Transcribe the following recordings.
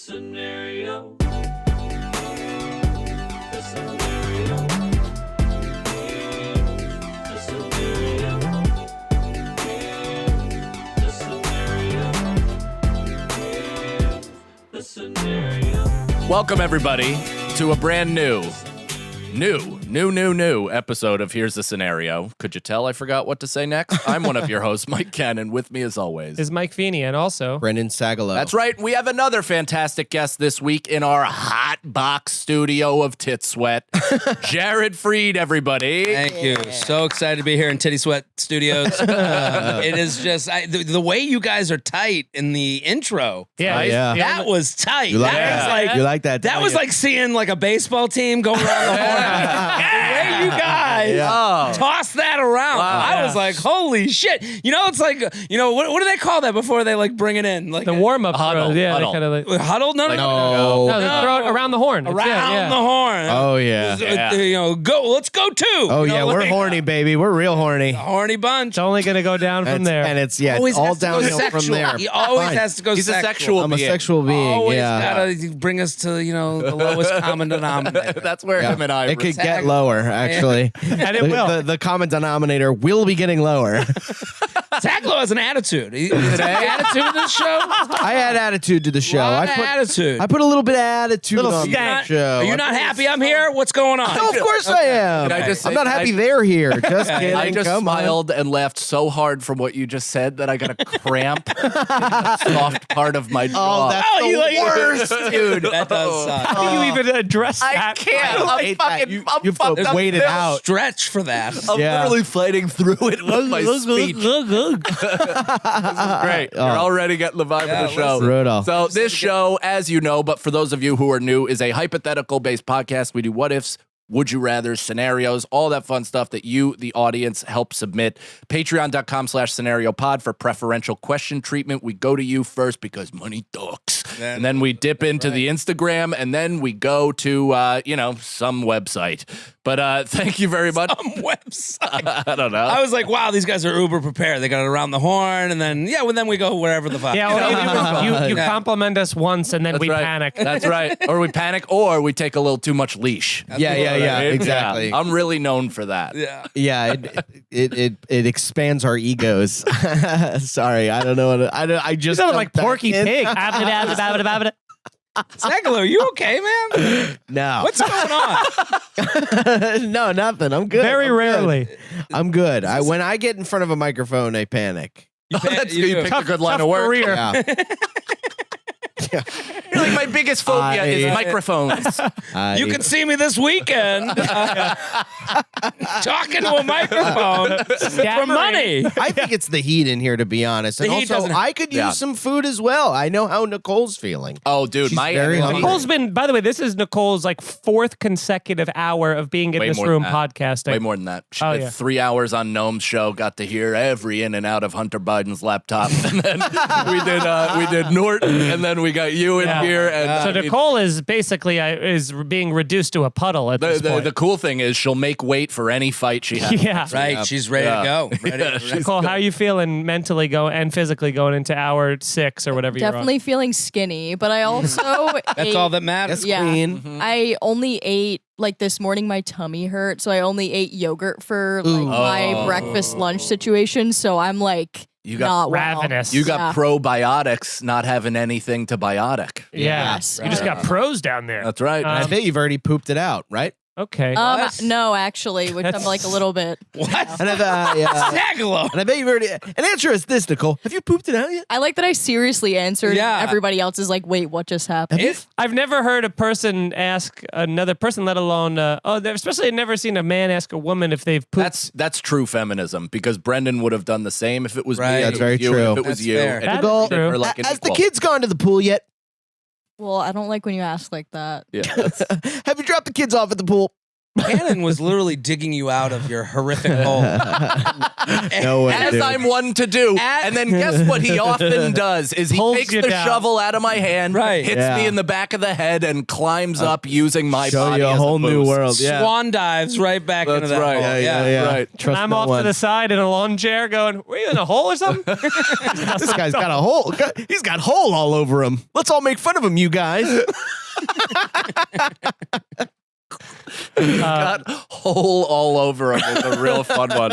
scenario. The scenario. The scenario. The scenario. The scenario. Welcome, everybody, to a brand new episode of Here's the Scenario. Could you tell I forgot what to say next? I'm one of your hosts, Mike Ken, and with me as always is Mike Feeney, and also Brendan Sagalow. That's right. We have another fantastic guest this week in our hot box studio of Tit Sweat. Jared Freid, everybody. Thank you. So excited to be here in Titty Sweat Studios. It is just the way you guys are tight in the intro. yeah, yeah. That was tight. You like that? that? Was like, You like that? that was like seeing like a baseball team go around the horn. The way you guys toss that around. Wow. I was like, holy shit. You know, it's like, you know, what do they call that before they like bring it in? Like the warm-up Huddle. throw. Yeah, Huddle. they kind of like huddle? No. they throw it around the horn. Around the horn. Oh, yeah. You know, let's go too. Oh, You know, yeah. We're like, horny, baby. We're real horny. horny bunch. It's only going to go down from there. And it's, yeah, Always all has to go downhill from sexual. there. He always Fine. has to go He's a sexual. sexual I'm a being. sexual being, Always yeah. gotta bring us to, you know, the lowest common denominator. That's where him and I It could Tag- get lower, actually. And it will. The common denominator will be getting lower. Zachlo has an attitude. Is there attitude in this show? I had attitude to the show. Attitude. I put a little bit of attitude Little on the stank. show. Are you not happy I'm here? What's going on? No, of course I am. Can I just say- I'm not happy they're here. Just kidding. I just Come on. smiled and laughed so hard from what you just said that I got a cramp in the soft part of my jaw. Oh, that's Oh, the you like- worst, dude. That does suck. How do you even address I that? can't. I I'm hate that. fucking. You I'm have fucked to up. wait it out. Stretch for that. I'm Yeah. literally fighting through it with my speech. Great. You're already getting the vibe Yeah, of the show. Brutal. So this show, as you know, but for those of you who are new, is a hypothetical-based podcast. We do what ifs, would you rather, scenarios, all that fun stuff that you, the audience, help submit. Patreon.com/scenario pod for preferential question treatment. We go to you first because money talks. And then we dip into the Instagram, and then we go to, some website. But thank you very much. Some website. I don't know. I was like, wow, these guys are uber prepared. They got it around the horn, and then then we go wherever the fuck. Yeah, well, you compliment us once, and then That's we right. panic. That's right. Or we panic, or we take a little too much leash. Yeah, exactly. I'm really known for that. Yeah. Yeah, it expands our egos. Sorry, I don't know what I just You sound like jumped back Porky in. Pig. Zachlo, are you okay, man? No, What's going on? no, nothing. I'm good. Very I'm good. rarely. I'm good. When I get in front of a microphone, I panic. That's good. You picked a good line of work. Career. Yeah. You're like, my biggest phobia is microphones. You can see me this weekend talking to a microphone for money. I think it's the heat in here, to be honest. And The heat also, doesn't- I could use some food as well. I know how Nicole's feeling. Oh, dude, She's my very hungry. Nicole's been, by the way, this is Nicole's like fourth consecutive hour of being in Way this more room than that. podcasting. Way more than that. She Oh, did yeah. 3 hours on Gnome's show, got to hear every in and out of Hunter Biden's laptop. And then we did Norton, and then we got you in Yeah. here. And So I mean, Nicole is basically is being reduced to a puddle at this point. the cool thing is she'll make weight for any fight she has. Yeah. Right, she's ready to go. Nicole, how are you feeling mentally and physically going into hour 6 or whatever Definitely feeling skinny, but I also That's all that matters. Yes, Yeah. queen. I only ate like this morning. My tummy hurt, so I only ate yogurt for like my breakfast lunch situation. So I'm like You got not well. ravenous. You got Yeah. probiotics not having anything to biotic. Yeah. Yes. You just got pros down there. That's right. I bet you've already pooped it out, right? Okay. What? No, actually, which I'm like a little bit. What? And Zachlo. I bet you've already. And answer is this, Nicole. Have you pooped it out yet? I like that I seriously answered. Yeah. Everybody else is like, wait, what just happened? I've never heard a person ask another person, let alone, especially I've never seen a man ask a woman if they've pooped. That's true feminism, because Brendan would have done the same if it was Right. me. That's if it was very you, true. If it was That's you. fair. And That Nicole, is true. we're like an Has the equal. kids gone to the pool yet? Well, I don't like when you ask like that. Yeah, that's, Have you dropped the kids off at the pool? Cannon was literally digging you out of your horrific hole. No way, As dude. I'm one to do. And then guess what he often does is he Holds takes you the down. shovel out of my hand, Right. hits Yeah. me in the back of the head, and climbs up using my Show body you a as whole new boost. world. Yeah. Swan dives right back into That's that right. hole. Yeah. Right. Trust I'm no off one. to the side in a lawn chair going, were you in a hole or something? This guy's got a hole. He's got hole all over him. Let's all make fun of him, you guys. Got hole all over him. It's a real fun one.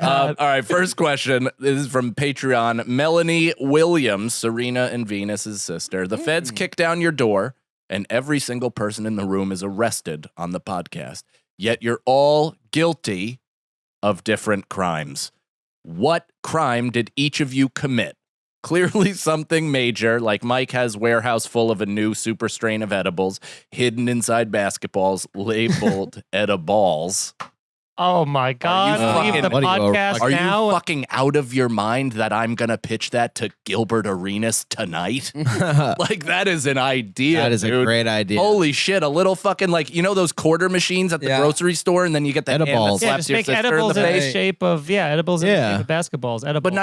All right, first question. This is from Patreon. Melanie Williams, Serena and Venus's sister. The feds kick down your door, and every single person in the room is arrested on the podcast. Yet you're all guilty of different crimes. What crime did each of you commit? Clearly something major, like Mike has warehouse full of a new super strain of edibles hidden inside basketballs labeled edibles. Oh my God. fucking- Leave the what are you- podcast Are now. you fucking out of your mind that I'm going to pitch that to Gilbert Arenas tonight? Like, that is an idea, That is a dude. great idea. Holy shit, a little fucking, like, you know those quarter machines at the Yeah. grocery store, and then you get the hand that Edibles. yeah, slaps just your make sister edibles in the in the face. shape of, edibles in the Yeah. shape of basketballs. Edibles. But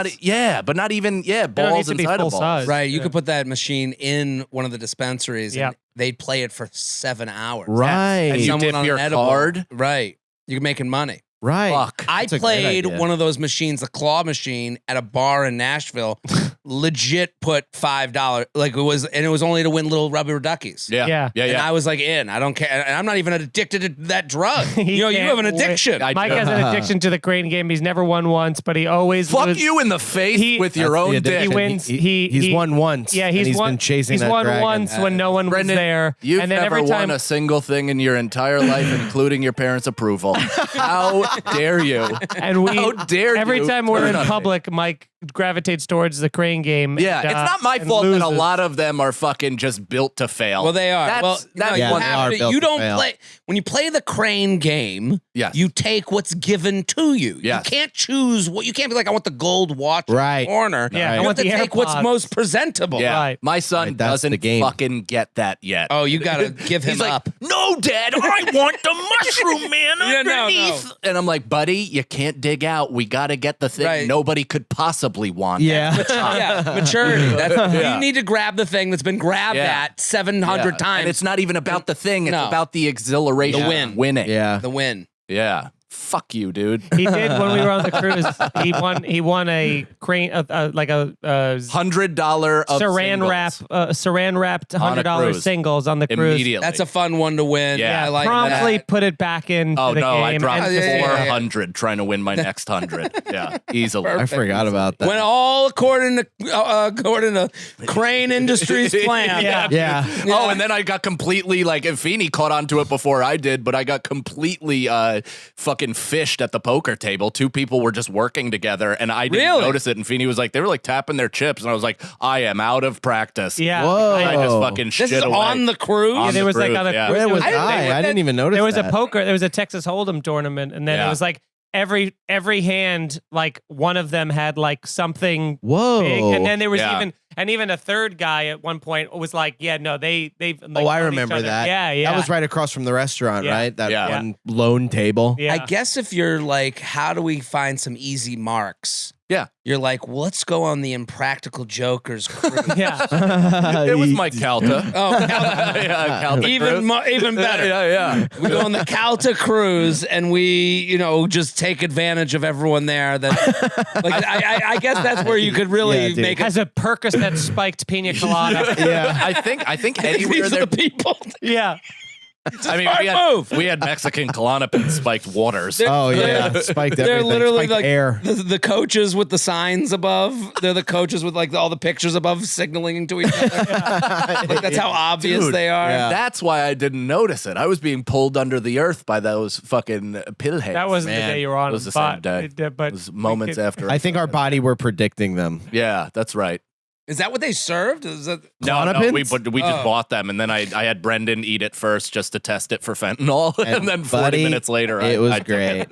not even, They don't balls need to be inside full of balls. size. Right. You Yeah. could put that machine in one of the dispensaries Yeah. and they'd play it for 7 hours. Right. And you Someone dip on your an edible. card. Right. You're making money. Right. Fuck. I That's a great played idea. one of those machines, the claw machine, at a bar in Nashville. Legit put $5, like it was only to win little rubber duckies. Yeah. And I was like, in. I don't care. And I'm not even addicted to that drug. He You have an can't wait. addiction. I Mike do. has an addiction to the crane game. He's never won once, but he always Fuck loses. you in the face He- with your That's own the dick. He addiction. wins. He's He- won once. Yeah, and he's been chasing He's that won dragon. once when no one Brendan, was there, You've and then never every time won a single thing in your entire life, including your parents' approval. How dare you? and we How dare every you time we're turn in on me. public, Mike gravitates towards the crane game. Yeah, and, it's not my and fault that a loses. lot of them are fucking just built to fail. Well, they are. That's, well, that's no, Yeah, you one they have are to. built You to don't fail. play when you play the crane game. Yes. You take what's given to you. Yes. You can't choose what. You can't be like, I want the gold watch Right. in the corner. Yeah, I you want have to the take what's AirPods. most presentable. Yeah, Right. my son Right, that's the doesn't game. fucking get that yet. Oh, you gotta give him He's like, up. no, Dad, I want the mushroom man Yeah, no, underneath. And I'm like, buddy, you can't dig out. We got to get the thing Right. nobody could possibly want. Yeah. Yeah, maturity. Yeah. You need to grab the thing that's been grabbed Yeah. at 700 times. And it's not even about the thing. It's No. about the exhilaration The of win. winning. Yeah. the win. Yeah. Fuck you, dude. He did when we were on the cruise. He won a crane, like a $100 of saran wrapped $100 cruise. singles on the cruise. immediately. That's a fun one to win. Yeah. I like Promptly that. put it back into Oh the no! game. I dropped and yeah, yeah, yeah. 400 trying to win my next 100. Yeah, easily. I forgot about that. Went all according to Crane Industries plan. Yeah. Yeah. Oh, and then I got completely like, and Feeney caught onto it before I did, but I got completely fucking fished at the poker table. Two people were just working together, and I didn't Really? notice it. And Feeney was like, they were like tapping their chips, and I was like, I am out of practice. Yeah. Whoa. I just Oh. fucking This shit is away. on the cruise. On there the was like cruise, on the yeah. cruise, Where there was was, I didn't even notice there was that. a poker. There was a Texas Hold'em tournament, and then Yeah. it was like every hand, like one of them had like something Whoa. big, and then there was Yeah. even a third guy at one point was like, yeah, no, they've like, I known each remember other. that. Yeah. That was right across from the restaurant, Yeah. right? That Yeah. one lone table. Yeah. I guess if you're like, how do we find some easy marks? Yeah. You're like, well, let's go on the Impractical Jokers cruise. Yeah. It was Mike Calta. Oh, Yeah, Calta even cruise. even better. Yeah. We go on the Calta cruise and we, just take advantage of everyone there. That, like, I guess that's where you could really Yeah, dude. make it. Has a Percocet spiked pina colada. Yeah. I think anywhere These there. are the people. Yeah. I mean, Smart move. we had Mexican Klonopin spiked waters. Oh yeah, spiked They're everything. literally spiked like air. the coaches with the signs above. They're the coaches with like all the pictures above signaling to each other. Like, that's how obvious Dude, they are. yeah. That's why I didn't notice it. I was being pulled under the earth by those fucking pillheads. That wasn't Man, the day you were on. It was the but same day. But It was moments we could- after. I think our body were predicting them. Yeah, that's right. Is that what they served? Is that No, we just Oh. bought them, and then I had Brendan eat it first just to test it for fentanyl, and then 40 buddy, minutes later, it was I took great.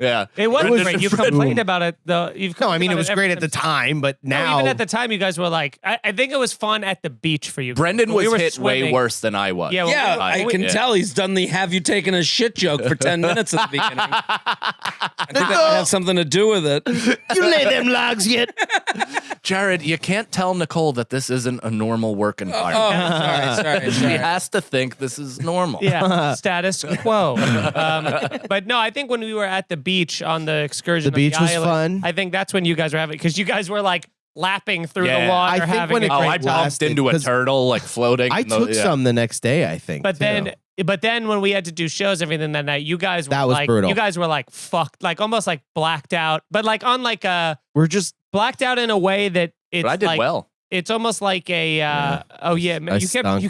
Yeah, It was Brendan- great. You complained about it though. No, I mean it was great at the time, but No, now even at the time, you guys were like, I think it was fun at the beach for you. Brendan When we was were hit way swimming- worse than I was. Yeah, well, Yeah, we- I we- can yeah. tell he's done the "Have you taken a shit" joke for 10 minutes at the beginning. I think that might have something to do with it. you lay them logs yet. Jared, you can't tell Nicole that this isn't a normal work Oh, environment. sorry. She has to think this is normal. Yeah, status quo. But no, I think when we were at the beach on the excursion, The beach of was island, fun. I think that's when you guys were having because you guys were like lapping through Yeah. the water, I think having when a it Oh, great I time. bumped lasted, into a 'cause turtle like floating. I in the- took yeah. some the next day, I think. But too. then when we had to do shows, everything that night, you guys were That was like, brutal. you guys were like fucked, like almost like blacked out, but like on like a we're just blacked out in a way that it's But I did like, well. It's almost like a oh yeah, I you stunk.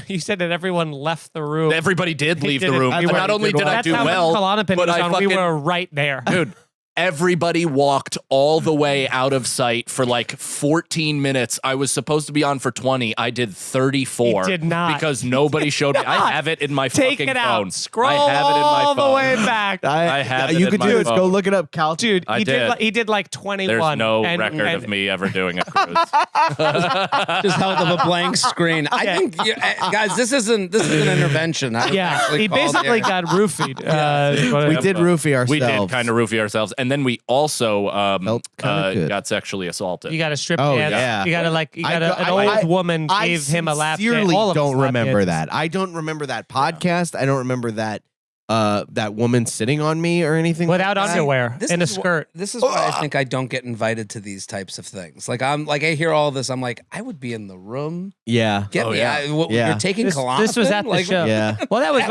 you said that everyone left the room. Everybody did leave the didn't- room. we But were- not only did I That's do how well, Klonopin but was I on. We fucking- were right there. dude, everybody walked all the way out of sight for like 14 minutes. I was supposed to be on for 20. I did 34. You did not. Because nobody showed me. I not. have it in my Take fucking it phone. out. Scroll I have it in my all phone. the way back. I have it you in could my do it. Go phone. look it up, Cal. Dude, I he did. did. He did like 21. There's no and- record and- of me ever doing a cruise. Just held up a blank screen. I Okay. think, guys, this isn't an intervention. I Yeah, actually he called basically here. got roofied. We did roofie ourselves. We did kind of roofie ourselves. And then we also Felt kinda good. got sexually assaulted. You got to strip Oh, dance. yeah. You got to like. You I got go- an I- old woman I gave him a lap dance. sincerely All of us don't lap remember dances. that. I don't remember that podcast. I don't remember that that woman sitting on me or anything. Without like that. underwear This in a is wh- skirt. This is why I think I don't get invited to these types of things. Like I hear all this. I'm like, I would be in the room. Yeah. Get me. yeah. Yeah. You're taking This Klonopin? was at the Like, show. Yeah. Well, that was.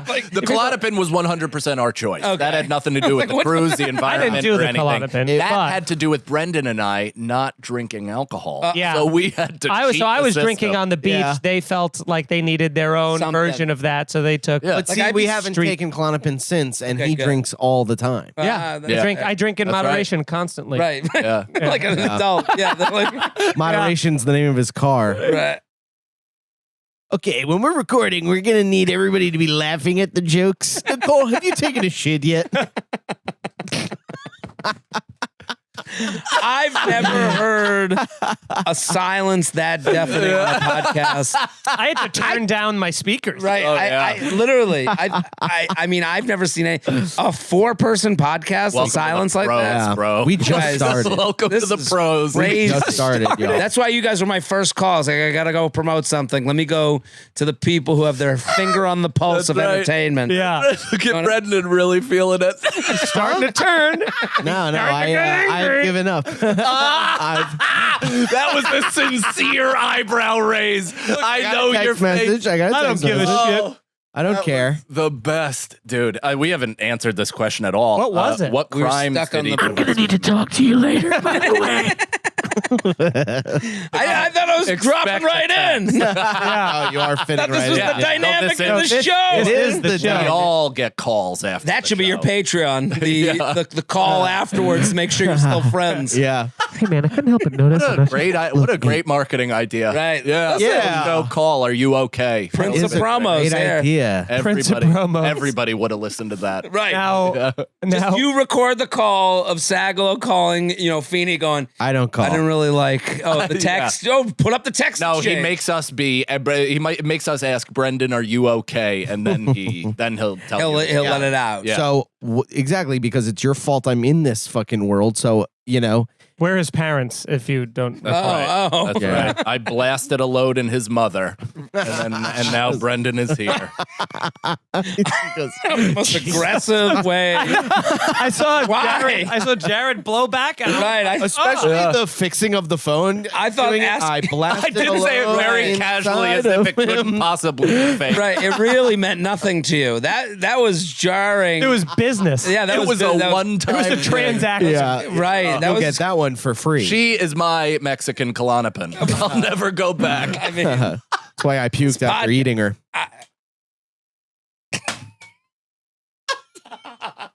Like, The Klonopin was 100% our choice. Okay. That had nothing to do with the What- cruise, the I environment, didn't do or the anything. Klonopin. That but- had to do with Brendan and I not drinking alcohol. Yeah. So we had to. I was cheat so I the was system. drinking on the beach. Yeah. They felt like they needed their own Something. version of that, so they took. Yeah. But Like, see, I'd we be haven't street- taken Klonopin since, and Okay, he good. drinks all the time. Yeah, Yeah. I drink in That's right. moderation constantly. Right. Yeah. Like an adult. Yeah. they're like, Moderation's the name of his car. right. Okay, when we're recording, we're gonna need everybody to be laughing at the jokes. Nicole, have you taken a shit yet? I've never heard a silence that deafening on a podcast. I had to turn down my speakers. Right. Oh, I yeah. literally, I mean, I've never seen a 4-person podcast Welcome in silence to the like pros, that. bro. We just Guys, started. Welcome to This the is pros. crazy. Just started, yo. That's why you guys were my first calls. Like, I gotta go promote something. Let me go to the people who have their finger on the pulse That's of right. Yeah. entertainment. Look at Brendan really feeling it. Starting to turn. No, I've given up. That was a sincere eyebrow raise. I know your text message. face. I got a I don't text give a message. shit. I don't care. The best, dude. We haven't answered this question at all. What was it? What We were crimes stuck on did he the- do? need to talk to you later, by the way. I thought I was dropping right in. Oh, you are fitting Thought this right was in. the Yeah. dynamic No, of the this is- show. It is the We show. all get calls after. That the should be your show. Patreon. The call afterwards to make sure you're still friends. Yeah. Hey man, I couldn't help but notice. What a great marketing idea. Right. Yeah. Yeah. No call. Are you okay? Prince It's of a promos great there. idea. Prince of Everybody, promos. everybody would have listened to that. Right. Now, now You record the call of Sagalo calling, Feeney going, I don't call. I didn't really like, the text. Oh, put up the text. No, he exchange. makes us makes us ask Brendan, "Are you okay?" And then he'll tell He'll you. let it out. Yeah. So exactly because it's your fault I'm in this fucking world. So where are his parents? If you don't, That's right. Oh. That's Yeah. right. I blasted a load in his mother, and now Brendan is here. Most aggressive way. I saw Why? Jared blow back. And Right. especially the fixing of the phone. I thought doing it, ask- I I blasted did say it very casually, as if it couldn't possibly be fake. Right. It really meant nothing to you. That was jarring. it was business. Yeah, that It was a that was- one-time. It was a thing. transaction. Yeah, Right. That you'll was get that one for free. She is my Mexican Klonopin. I'll never go back. I mean, That's why I puked after pod- eating her.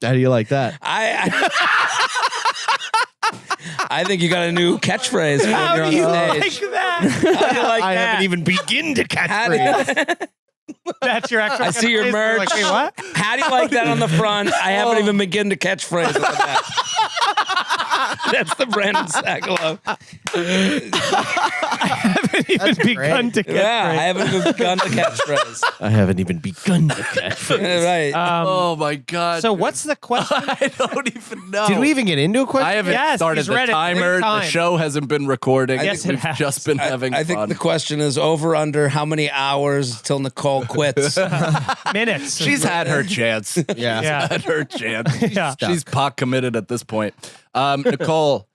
How do you like that? I I think you got a new catchphrase when How you're on do you stage. like that? How do you like I that? haven't even begun to How do catchphrase. you- That's your actual I see your catchphrase? merch. Like, wait, what? How do you like that on the front? I haven't even begun to catchphrase it like that. That's the Brandon Sacolo. Even begun to catchphrase. Yeah, I haven't even begun to catchphrase. I haven't even begun to catchphrase. Right. Oh my god. So what's the question? I don't even know. Did we even get into a question? I haven't Yes, started he's the read it timer. 3 The times. show hasn't been recording. Yes, it We've has. just been having I think fun. the question is over under how many hours till Nicole quits. Minutes. She's had her chance. Yeah. Yeah. Had her chance. Yeah. She's pot committed at this point. Nicole,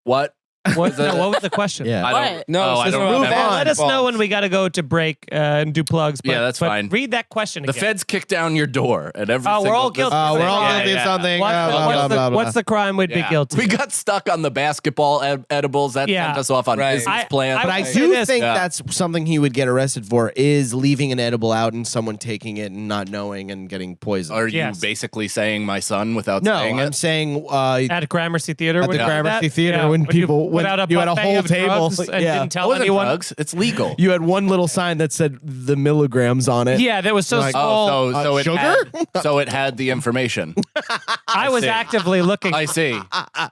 what? What was the question? Yeah. I don't. What? No, Oh, I it's don't just remember. move on. Let us know when we got to go to break and do plugs. But, Yeah, that's but fine. Read that question The again. feds kicked down your door at every. Oh, we're single all guilty. business. We're all Yeah, guilty of something. What's, blah, the, blah, what's, blah, the, blah, blah. what's the crime we'd be Yeah. guilty? We got stuck on the basketball edibles. That Yeah. sent us off on Right. business plans. But I would say do this. think Yeah. that's something he would get arrested for is leaving an edible out and someone taking it and not knowing and getting poisoned. Are you Yes. basically saying my son without no, saying I'm it? saying At Gramercy Theater. at when the you did Gramercy that? Theater Yeah. when When you- people when without a you had a buffet whole of table. drugs and Yeah. didn't It tell wasn't anyone. drugs. It's legal. You had one little sign that said the milligrams on it. Yeah, that was so Like, small. Oh, so it sugar? had, so it had the information. I was see. actively looking. I see.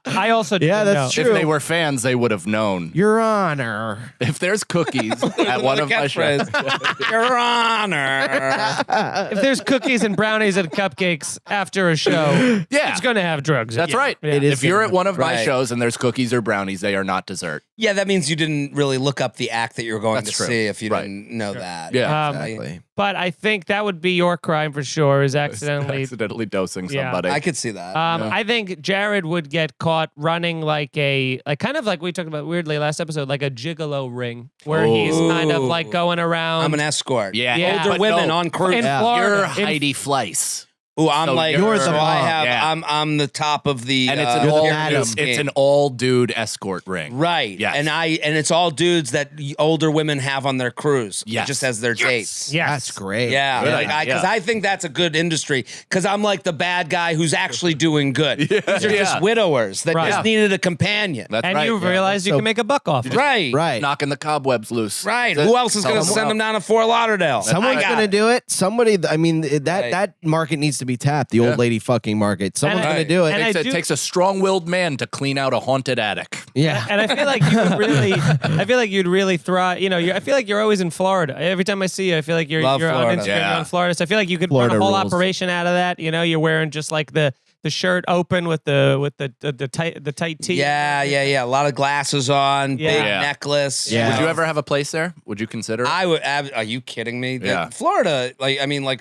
I also Yeah, didn't that's know. true. If they were fans, they would have known. Your Honor. If there's cookies at one of my shows, Catchphrase. Your Honor. If there's cookies and brownies and cupcakes after a show, yeah, it's going to have drugs. that's Yeah. right. Yeah. It is If you're at one of my Right. shows and there's cookies or brownies, they are not dessert. Yeah, that means you didn't really look up the act that you were going That's to true. see if you Right. didn't know that. Yeah, Exactly. But I think that would be your crime for sure, is accidentally. accidentally dosing Yeah. somebody. I could see that. I think Jared would get caught running like kind of like we talked about weirdly last episode, like a gigolo ring, where he's kind of like going around I'm an escort. Yeah. Yeah. Older But women no, on cruise. in Yeah. Florida. You're in- Heidi Fleiss. Ooh, I'm So like, you're so the I bomb. have, Yeah. I'm the top of the, And it's an You're the all madam. it's an all dude escort ring. right. Yes. And it's all dudes that older women have on their cruise. Yes. Just as their dates. Yes. That's great. Yeah, Good like idea. because I think that's a good industry. Because I'm like the bad guy who's actually doing good. These are just Yeah. widowers that Right. just needed a companion. That's And right. you realize you So- can make a buck off it. Right, Right. knocking the cobwebs loose. right. That's Who it. else is Tell going to them send well. them down to Fort Lauderdale? Someone's I got going to it. do it. Somebody, I mean, that Right. that market needs to be tapped. The old lady fucking market. Someone's And I- going to do it. and It I do- takes a strong-willed man to clean out a haunted attic. yeah. And I feel like you would really, I feel like you'd really thrive. You know, I feel like you're always in Florida. Every time I see you, I feel like you're Love on Florida. Instagram, you're Yeah. on Florida. So I feel like you could Florida run a whole rules. operation out of that. You know, you're wearing just like the shirt open with the tight tee. Yeah. A lot of glasses on, Yeah. big Yeah. necklace. Yeah. Would you ever have a place there? Would you consider it? I would. Are you kidding me? Yeah. Florida,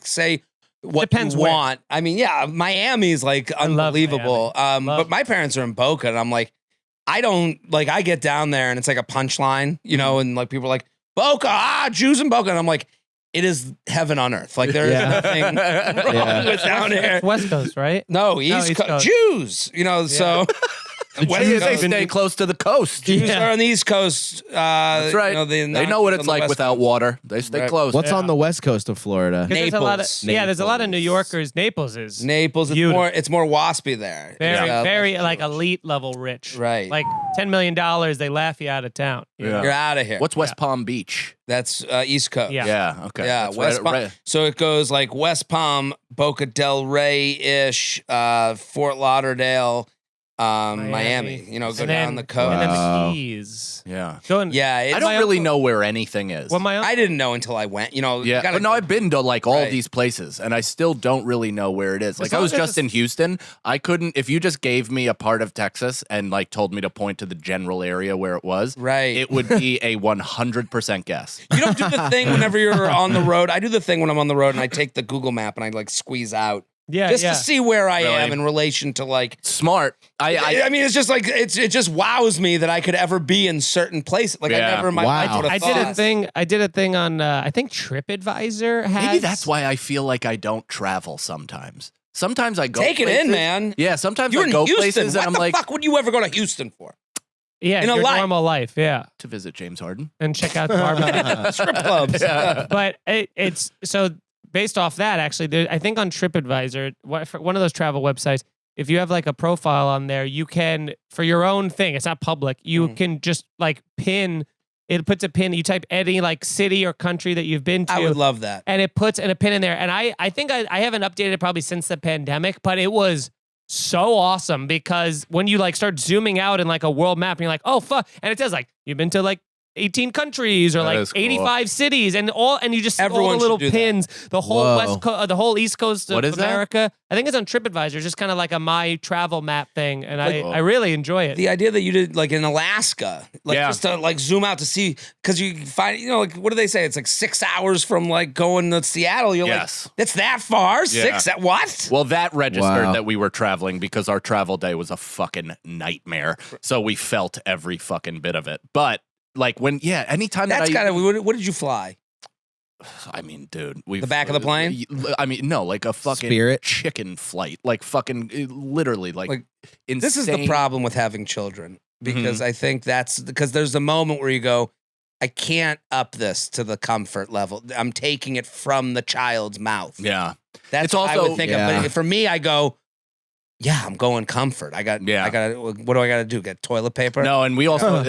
say what Depends you where. want. I mean, yeah, Miami's like love unbelievable. Miami. But my parents are in Boca, and I'm like, I don't like. I get down there, and it's like a punchline, you know, and like people are like Boca, Jews in Boca, and I'm like, it is heaven on earth. Like there is Yeah. nothing wrong Yeah. with down here. It's West Coast, right? No, East East Coast Coast. Jews, you know, so. West They Coast. stay close to the coast. Jews Yeah. are on the East Coast. That's right. You know, they not know what on it's the like West without Coast. water. They stay Right. close. What's Yeah. on the west coast of Florida? 'Cause there's a lot of Naples. there's a lot of New Naples. Yorkers. Naples is Naples, Beautiful. it's more waspy there. very Yeah. very like elite level rich. Right. Like $10 million, they laugh you out of town. you Yeah. know? You're out of here. What's West Palm Beach? That's East Coast. Yeah. Yeah. Okay. Yeah, That's West Palm. right. So it goes like West Palm, Boca del Rey ish, Fort Lauderdale, Miami. You know, go And down then- the coast. And then Wow. the Keys. Yeah. Going, Yeah, I it's, don't really know where anything is. Well, my I didn't know until I went. You know, you Yeah, gotta but no, go- I've been to like all Right. these places, and I still don't really know where it is. Like I long was as just it's- in Houston. I couldn't. If you just gave me a part of Texas and like told me to point to the general area where it was, Right. it would be a 100% guess. You don't do the thing whenever you're on the road. I do the thing when I'm on the road and I take the Google map and I like squeeze out yeah, just yeah. to see where I Really? am in relation to like. Smart. I mean, it's just like it just wows me that I could ever be in certain places. Like I Yeah. never in my Wow. life would have I thought. did a thing on I think TripAdvisor has. Maybe that's why I feel like I don't travel sometimes. Sometimes I go. Take it places. in, man. Yeah. Sometimes You're I in go Houston. places What and I'm the like fuck would you ever go to Houston for? Yeah, in a your life. normal life, yeah, to visit James Harden. and check out the barbecue. Strip clubs. But it's so based off that actually. I think on TripAdvisor, one of those travel websites, if you have like a profile on there, you can, for your own thing, it's not public, you can just like pin, it puts a pin, you type any like city or country that you've been to. I would love that. And it puts a pin in there. And I think I haven't updated it probably since the pandemic, but it was so awesome because when you like start zooming out in like a world map and you're like, oh fuck, and it says like you've been to like 18 countries or That like is cool. 85 cities and you just see all Everyone the little should do that. pins, the whole Whoa. the whole East Coast of What is that? America. I think it's on TripAdvisor, just kind of like a my travel map thing, and Like- I really enjoy it. The idea that you did like in Alaska, like Yeah. just to like zoom out to see, because you find, like, what do they say? It's like 6 hours from like going to Seattle. You're Yes. like, it's that far? Yeah. What? Well, that registered Wow. that we were traveling because our travel day was a fucking nightmare. So we felt every fucking bit of it. But like anytime That's that kind of, what did you fly? I mean, dude, we The back of the plane? I mean, no, like a fucking Spirit? chicken flight, like fucking literally, like insane. This is the problem with having children, because Mm-hmm. I think because there's a moment where you go, I can't up this to the comfort level. I'm taking it from the child's mouth. Yeah, That's It's what I also- would think Yeah. of. But for me, I go, yeah, I'm going comfort. I got, what do I got to do? Get toilet paper? no, and we also,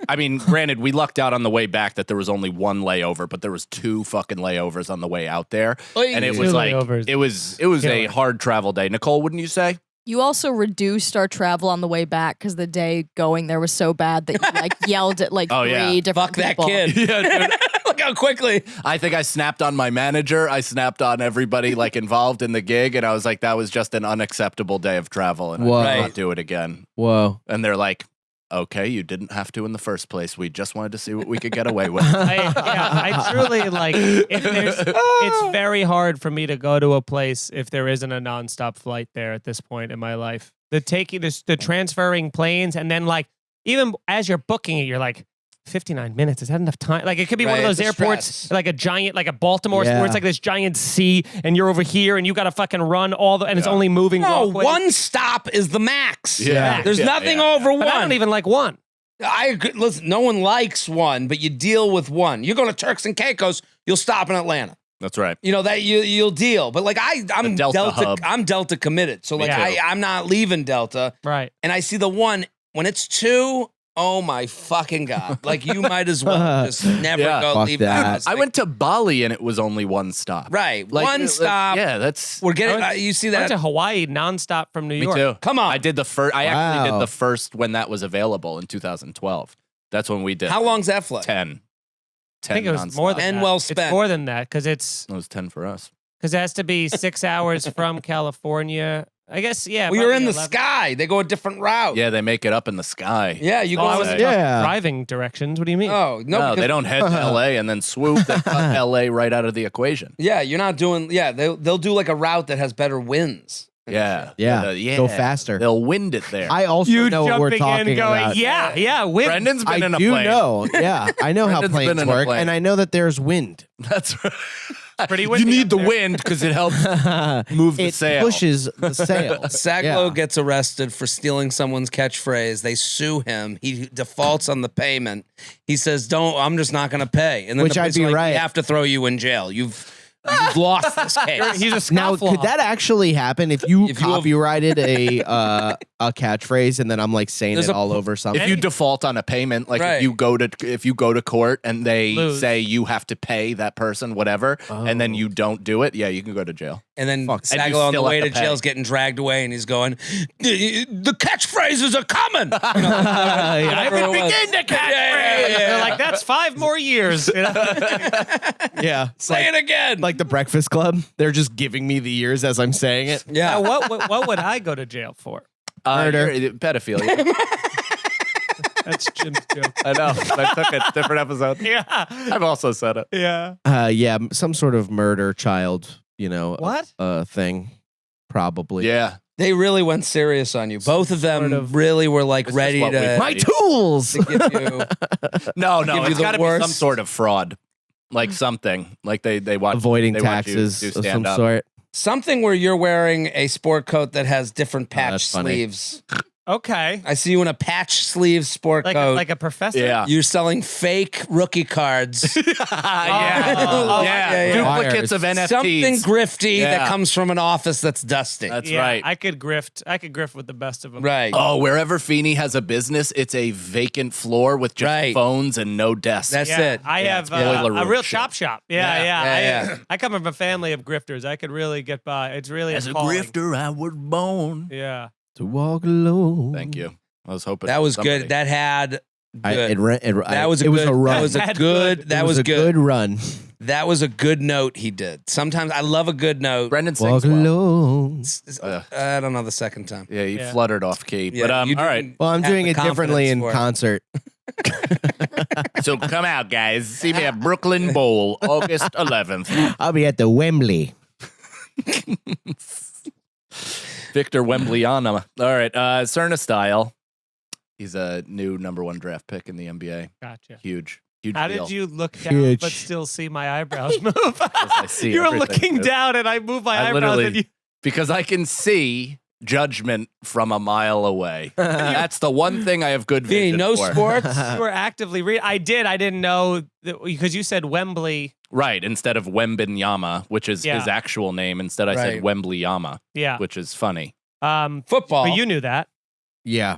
I mean, granted, we lucked out on the way back that there was only one layover, but there was 2 fucking layovers on the way out there, and it Two was like layovers. it was a Killer. hard travel day. Nicole, wouldn't you say? You also reduced our travel on the way back because the day going there was so bad that you like yelled at like Oh, 3 yeah. different Fuck that people. kid. Yeah, dude. Look how quickly. I think I snapped on my manager. I snapped on everybody like involved in the gig, and I was like, that was just an unacceptable day of travel, and I Whoa. will Right. not do it again. Whoa. And they're like, okay, you didn't have to in the first place. We just wanted to see what we could get away with. I truly like. It's very hard for me to go to a place if there isn't a nonstop flight there at this point in my life. The transferring planes, and then like even as you're booking it, you're like 59 minutes. Is that enough time? Like it could be one of Right, those it's a airports, stress. like a giant, like a Baltimore, Yeah. where it's like this giant sea, and you're over here, and you got to fucking run and it's only moving. No, walkways. one stop is the max. Yeah. There's Yeah, nothing yeah. over But I one. don't even like one. I agree. Listen, no one likes one, but you deal with one. You go to Turks and Caicos, you'll stop in Atlanta. That's right. You know that you'll deal. But like I'm The Delta hub. I'm Delta committed. So like Me too. I'm not leaving Delta. Right. And I see the one when it's 2. Oh my fucking god! Like you might as well just never Yeah. go Fuck leave that. house. I went to Bali and it was only one stop. right. Like, one stop. Yeah, that's We're getting. I went- you see I went that? to Hawaii nonstop from New me York. too. Come on. I did the first. I actually Wow. did the first when that was available in 2012. That's when we did. How long's that flight? 10. I think it was more than And that. well It's spent. more than that because it It was 10 for us. has to be 6 hours from California. I guess We were in probably the 11. sky. They go a different route. Yeah, they make it up in the sky. Yeah, you Oh, go. I was Say. Yeah. driving directions. What do you mean? Oh no, No, because- they don't head to LA and then swoop. They cut LA right out of the equation. Yeah, you're not doing. Yeah, they'll do like a route that has better winds. Yeah. Yeah. Yeah. Go faster. They'll wind it there. I also You know what we're jumping talking in, going, about. yeah. Wind. Brendan's been I in a do plane. know. Yeah, I know how Brendan's been planes in a work, plane. and I know that there's wind. That's right. Pretty You windy need up the there. wind because it helps move the It sail. pushes the sail. Saglow Yeah. gets arrested for stealing someone's catchphrase. They sue him. He defaults on the payment. He says, "Don't. I'm just not going to pay." And then Which the I'd police be are like, right. We have to throw you in jail. You've lost this case. He's a Now, scofflaw. could that actually happen if you If you have- copyrighted a catchphrase and then I'm like saying There's it a- all over something? If you default on a payment, like Right. if you go to court and they Lose. say you have to pay that person whatever, and then Oh. you don't do it, yeah, you can go to jail. And then Fuck. And you Saglow on the still way have to to pay. jail is getting dragged away, and he's going, "The catchphrases are coming." You know, I whatever it was. begin to catchphrase. They're like, that's 5 more years. You know? yeah, it's Say like, it again. like the Breakfast Club. They're just giving me the years as I'm saying it. yeah. Now, what would I go to jail for? Murder. Pedophilia. That's Jim's joke. I know. I took it. Different episode. Yeah. I've also said it. Yeah. Yeah, some sort of murder child, What? thing, probably. Yeah. They really went serious on you. Both of them Sort of. really were like This is ready what we- to, My tools. to give you. No, Give you it's the got to be some worst. sort of fraud, like something, like they watch Avoiding they watch you taxes do of some stand up. sort. Something where you're wearing a sport coat that has different patch that's funny. sleeves. Okay. I see you in a patch sleeve sport Like coat. like a professor. Yeah. You're selling fake rookie cards. yeah. yeah. Duplicates of NFTs. Something grifty Yeah. that comes from an office that's dusty. That's Yeah, right. I could grift with the best of them. right. Oh, wherever Feeney has a business, it's a vacant floor with just Right. phones and no desks. That's Yeah, it. I Yeah, have it's boiler a room real shit. chop shop. Yeah. Yeah. I come from a family of grifters. I could really get by. It's really As a calling. grifter, I was born. Yeah. To walk alone. Thank you. I was hoping That was somebody- good. That had That was it was a run. That was a Had good. good. That It was a good. run. That was a good note he did. Sometimes I love a good note. Brendan Walk sings well. alone. I don't know the second time. Yeah, he Yeah. fluttered off key. Yeah, But you all right. didn't Well, I'm have doing the it differently in confidence for it. concert. So come out, guys. See me at Brooklyn Bowl, August 11th. I'll be at the Wembley. Victor Wembleyana. All right. Cerna Style. He's a new #1 draft pick in the NBA. Gotcha. Huge How deal. did you look down Huge. but still see my eyebrows move? I see you were everything, looking dude. down and I moved my I eyebrows. literally- And you, Because I can see judgment from a mile away. That's the one thing I have good Feeney, vision no for. sports. you were actively reading. I didn't know because you said Wembley. Right, instead of Wembenyama, which is Yeah. his actual name. Instead, I said Right. Wembleyama, Yeah. which is funny. Football. But you knew that. Yeah.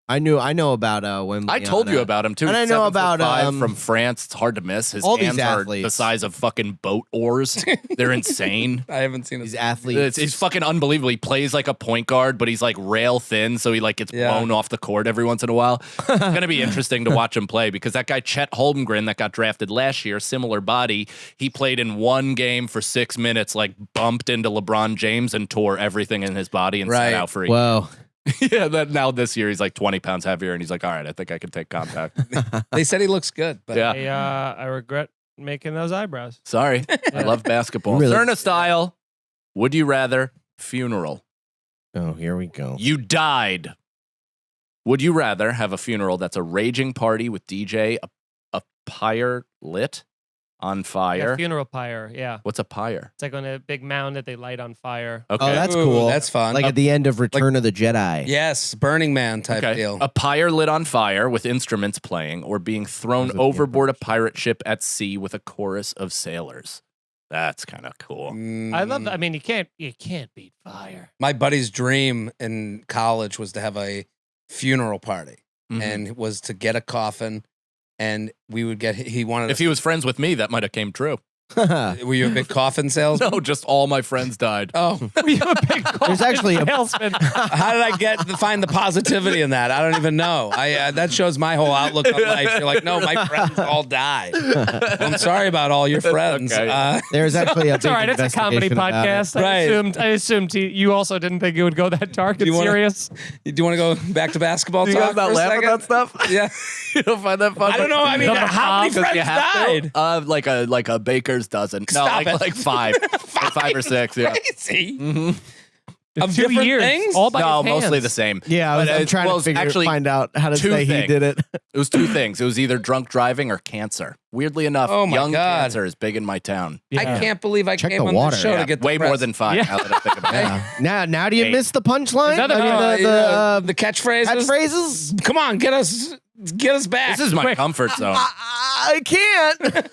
I know about Wembley. I told you about him too. And I He's know 7'5" about, from France. It's hard to miss. His all these hands are athletes. the size of fucking boat oars. They're insane. I haven't seen these it. athletes. He's fucking unbelievable. He plays like a point guard, but he's like rail thin, so he like gets Yeah. blown off the court every once in a while. It's gonna be interesting to watch him play because that guy Chet Holmgren that got drafted last year, similar body, he played in one game for 6 minutes, like bumped into LeBron James and tore everything in his body and Right. sat out for a Whoa. yeah. That now this year he's like 20 pounds heavier, and he's like, all right, I think I can take contact. They said he looks good, but Yeah. I regret making those eyebrows. Sorry, I love basketball. Really? Cerna Style. Would you rather funeral? Oh, here we go. You died. Would you rather have a funeral that's a raging party with DJ, a pyre lit on Yeah, fire? funeral pyre. Yeah. What's a pyre? It's like on a big mound that they light on fire. Okay. Oh, that's Ooh, cool. that's fun. Like at the end of Return of the Jedi. yes, Burning Man type Okay. deal. A pyre lit on fire with instruments playing, or being thrown Those are the overboard a instruments. pirate ship at sea with a chorus of sailors. That's kind of cool. I love that. I mean, you can't beat fire. My buddy's dream in college was to have a funeral party, Mhm. and was to get a coffin, and we would get. He wanted. If he was friends with me, that might have came true. were you a big coffin salesman? No, just all my friends died. Oh, We have a big There's actually a salesman. how did I find the positivity in that? I don't even know. That shows my whole outlook on life. You're like, no, my friends all died. I'm sorry about all your friends. Okay. There's actually a It's all right. It's a comedy podcast. Right. I assumed you also didn't think it would go that dark and you wanna- serious. Do you want to go back to basketball Do you talk guys not for a laugh at second? that stuff? Yeah. You don't find that fun? I don't know. I mean, Don't how many because friends You have to? died? Like a baker's dozen. No, Stop it. like five. Like 5 or 6, yeah. Crazy. Mhm. Of 2 different years, things? all by No, his mostly hands. the same. Yeah, But I'm it trying was to actually find out how to two say he things. did it. It was 2 things. It was either drunk driving or cancer. Weirdly enough, Oh my young God. cancer is big in my town. I Yeah. can't believe I Check came the on water. the show Yeah, to get the way more press. than 5 Yeah. now that I think about it. Now do you Hey. miss the punchline? Is that I mean, the catchphrases. catchphrases? Come on, get us back. This is my Quick. comfort zone. I can't.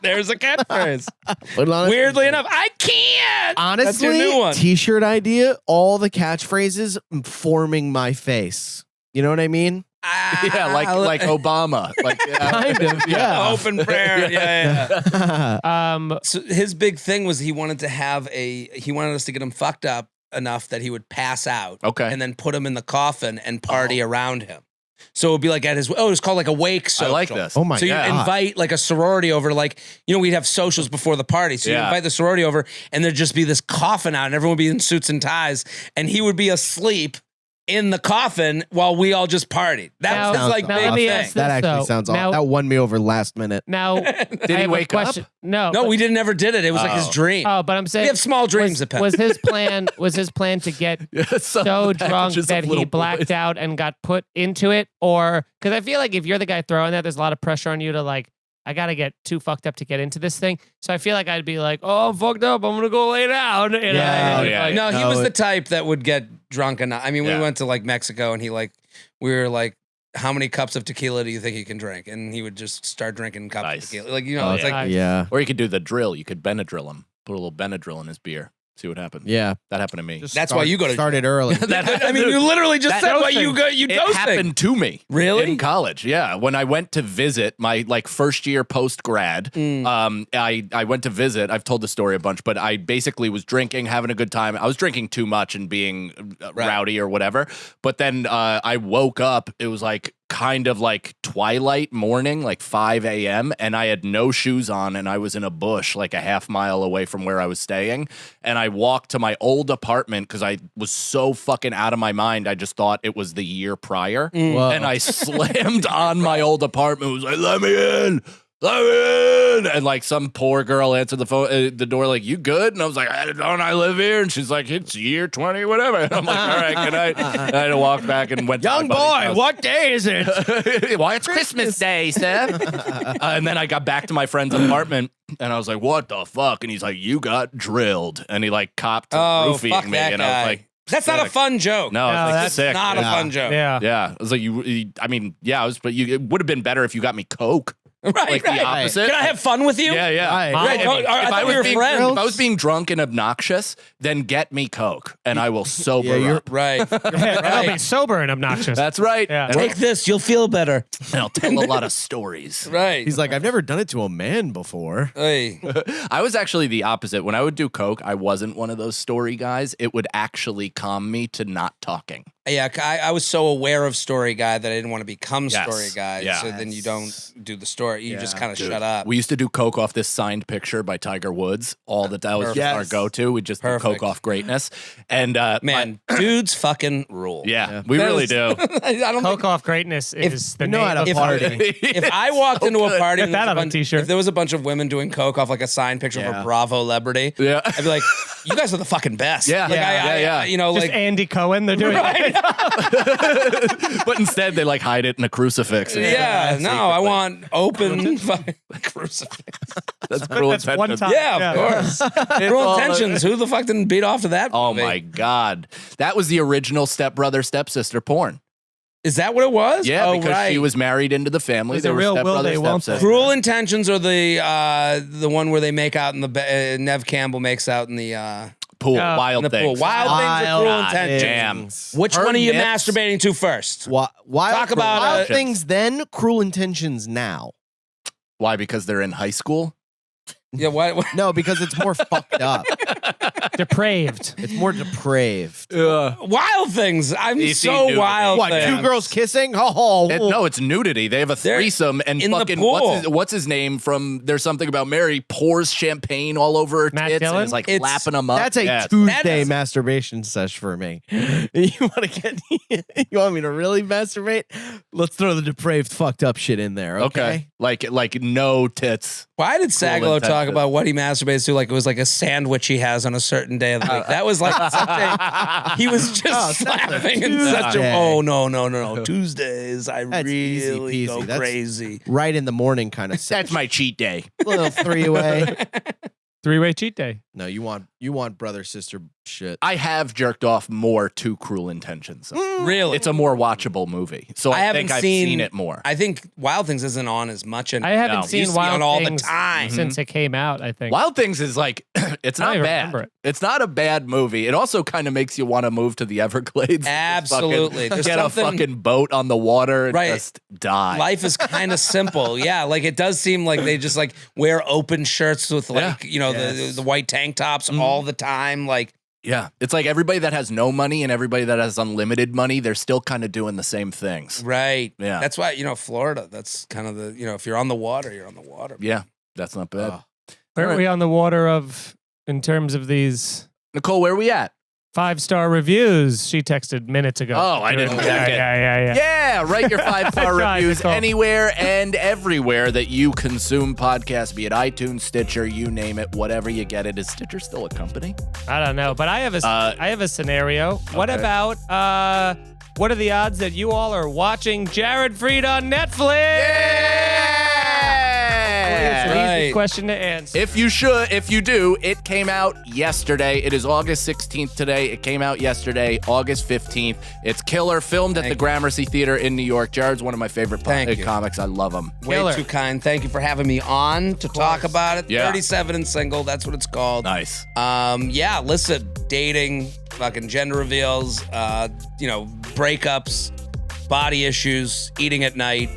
There's a catchphrase. But honestly- Weirdly enough, I can't. honestly, That's your new one. T-shirt idea. All the catchphrases forming my face. You know what I mean? Yeah, like Obama. Like Kind of. Yeah. Open prayer. Yeah. So So his big thing was he wanted us to get him fucked up enough that he would pass out. Okay. And then put him in the coffin and party around him. So it would be like at his, it was called like a wake I social. like this. Oh my So you god. invite like a sorority over, like, you know, we'd have socials before the party. So you Yeah. invite the sorority over and there'd just be this coffin out and everyone would be in suits and ties and he would be asleep in the coffin while we all just partied. That Now- was his like now big let me thing. ask that this, actually though. sounds Now- awesome. That won me over last minute. now, Did I he have a wake up? question. No, No, but- we never did it. It was like his Oh. dream. Oh, but I'm saying We have small dreams, Was, Pep. was his plan? Was his plan to get so drunk that he blacked out and got put into it, or because I feel like if you're the guy throwing that, there's a lot of pressure on you to like, I gotta get too fucked up to get into this thing. So I feel like I'd be like, oh, I'm fucked up. I'm gonna go lay down. You know? Yeah, And, yeah, like, No, he No, was the it- type that would get drunk enough. I mean, we Yeah. went to like Mexico and we were like, how many cups of tequila do you think you can drink? And he would just start drinking cups Nice. of tequila. Like, you know, it's yeah. like, Yeah. Or you could do the drill. You could Benadryl him. Put a little Benadryl in his beer. See what happens. Yeah. That happened to me. Just That's why you go to- started early. I mean, you literally just said why you it dosing. happened to me. Really? In college, yeah. When I went to visit my like first year post grad, I went to visit. I've told the story a bunch, but I basically was drinking, having a good time. I was drinking too much and being rowdy or whatever. But then I woke up. It was like kind of like twilight morning, like 5 a.m. and I had no shoes on and I was in a bush like a half mile away from where I was staying. And I walked to my old apartment because I was so fucking out of my mind. I just thought it was the year prior. Whoa. And I slammed on my old apartment. It was like, let me in. Let me in. And like some poor girl answered the phone, the door, like, you good? And I was like, don't I live here? And she's like, it's year 20, whatever. And I'm like, all right, good night. And I had to walk back and went Young to my buddy's boy, house. what day is it? Why, it's Christmas Day, sir. And then I got back to my friend's apartment and I was like, what the fuck? And he's like, you got drilled. And he like copped to fuck roofing me. that And guy. I was like, That's not a fun joke. no, it's like that's sick. Not a fun joke. Yeah. Yeah. I was like, I mean, yeah, but it would have been better if you got me Coke. Right, Like right. the opposite. Can I have fun with you? Yeah, yeah. Right. Right. Mom. Oh, I thought we were friends. If I was being drunk and obnoxious, then get me Coke and I will sober Yeah, you're- up. Right. I'll be right. sober and obnoxious. That's right. Yeah. And Take this. You'll feel better. I'll tell a lot of stories. Right. He's like, I've never done it to a man before. Hey. I was actually the opposite. When I would do Coke, I wasn't one of those story guys. It would actually calm me to not talking. Yeah, I was so aware of story guy that I didn't want to become Yes. story guy. Yeah. So then you don't do the story. You just Yeah. kind of Dude, shut up. We used to do Coke off this signed picture by Tiger Woods all the time. That was just Yes. our go-to. We just do Perfect. Coke off greatness. And Man, dudes fucking rule. yeah, we That really is- do. I don't Coke think, off greatness is the you know name. how to of- party. if I walked into a party and Put that there was on a t-shirt. if there was a bunch of women doing Coke off like a signed picture of Yeah. a Bravo celebrity, Yeah. I'd be like, you guys are the fucking best. Yeah. Like, Yeah. you know, Just like, Andy Cohen. They're doing right. But instead, they like hide it in a crucifix. Yeah, no, I secretly. want open fucking crucifix. That's cruel That's one intentions. time. Yeah, of Yeah. course. Cruel Intentions. Who the fuck didn't beat off to that? Oh movie? my God. That was the original stepbrother, stepsister porn. Is that what it was? Yeah, oh, because right. she was married into the family. Was They it were real will stepbrother, they, won't they? stepsister. Cruel Intentions, or the one where they make out in the Neve Campbell makes out in the Pool, Yeah. wild in the things. pool. Wild Things or Cruel Wild Intentions? Damn. Which Her one are you nips- masturbating to first? Wild Talk about, wild uh, things then, cruel intentions now. Why? Because they're in high school? Yeah, what? No, because it's more fucked up. Depraved. It's more depraved. Wild Things. I'm You see so nudity. wild. What, things. two girls kissing? Oh, No, it's nudity. They have a They're threesome and in the fucking pool. what's his name from There's Something About Mary pours champagne all over her Matt tits Dillon? and is like It's- lapping them up. that's a Yeah. Tuesday That is- masturbation sesh for me. You want to get? You want me to really masturbate? Let's throw the depraved, fucked up shit in there. Okay. Like no tits. Why did Sagalo talk Intentions. about what he masturbates to like it was like a sandwich he has on a certain day of the week? That was like something he was just laughing in such a Tuesday. no. Tuesdays I That's easy really go peasy. That's- crazy. Right in the morning, kind of. That's my cheat day. little three-way. Three-way cheat day. No, you want brother sister shit. I have jerked off more to Cruel Intentions. Really? It's a more watchable movie. So I I, haven't think I've seen- seen it more. I think Wild Things isn't on as much and I haven't No. It seen used to be Wild on all the Things time. since it came out, I think. Wild Things is like it's I don't not even bad. remember it. It's not a bad movie. It also kind of makes you want to move to the Everglades. Absolutely. There's Get something- a fucking boat on the water and Right. just die. Life is kind of simple. Yeah, like it does seem like they just like wear open shirts with like, you know, the white tank tops all the time. Like, Yeah. It's like everybody that has no money and everybody that has unlimited money, they're still kind of doing the same things. right. Yeah. That's why, you know, Florida, that's kind of the, you know, if you're on the water, you're on the water. Yeah. That's not bad. Where are Alright. we on the water of, in terms of these Nicole, where are we at? 5-star reviews? She texted minutes ago. Oh, I didn't check it. Yeah. Yeah, write your 5-star Tried, reviews Nicole. anywhere and everywhere that you consume podcasts, be it iTunes, Stitcher, you name it, whatever you get it. Is Stitcher still a company? I don't know, but I have a scenario. What okay. about what are the odds that you all are watching Jared Freid on Netflix? It's an easy Right. question to answer. If you do, it came out yesterday. It is August 16th today. It came out yesterday, August 15th. It's killer, filmed at the Gramercy Theater in New York. Jared's one of my favorite Thank you. comics. I love him. Way too kind. Thank you for having me on to talk about it. Yeah. 37 and single. That's what it's called. Nice. Yeah, listen, dating, fucking gender reveals, breakups, body issues, eating at night,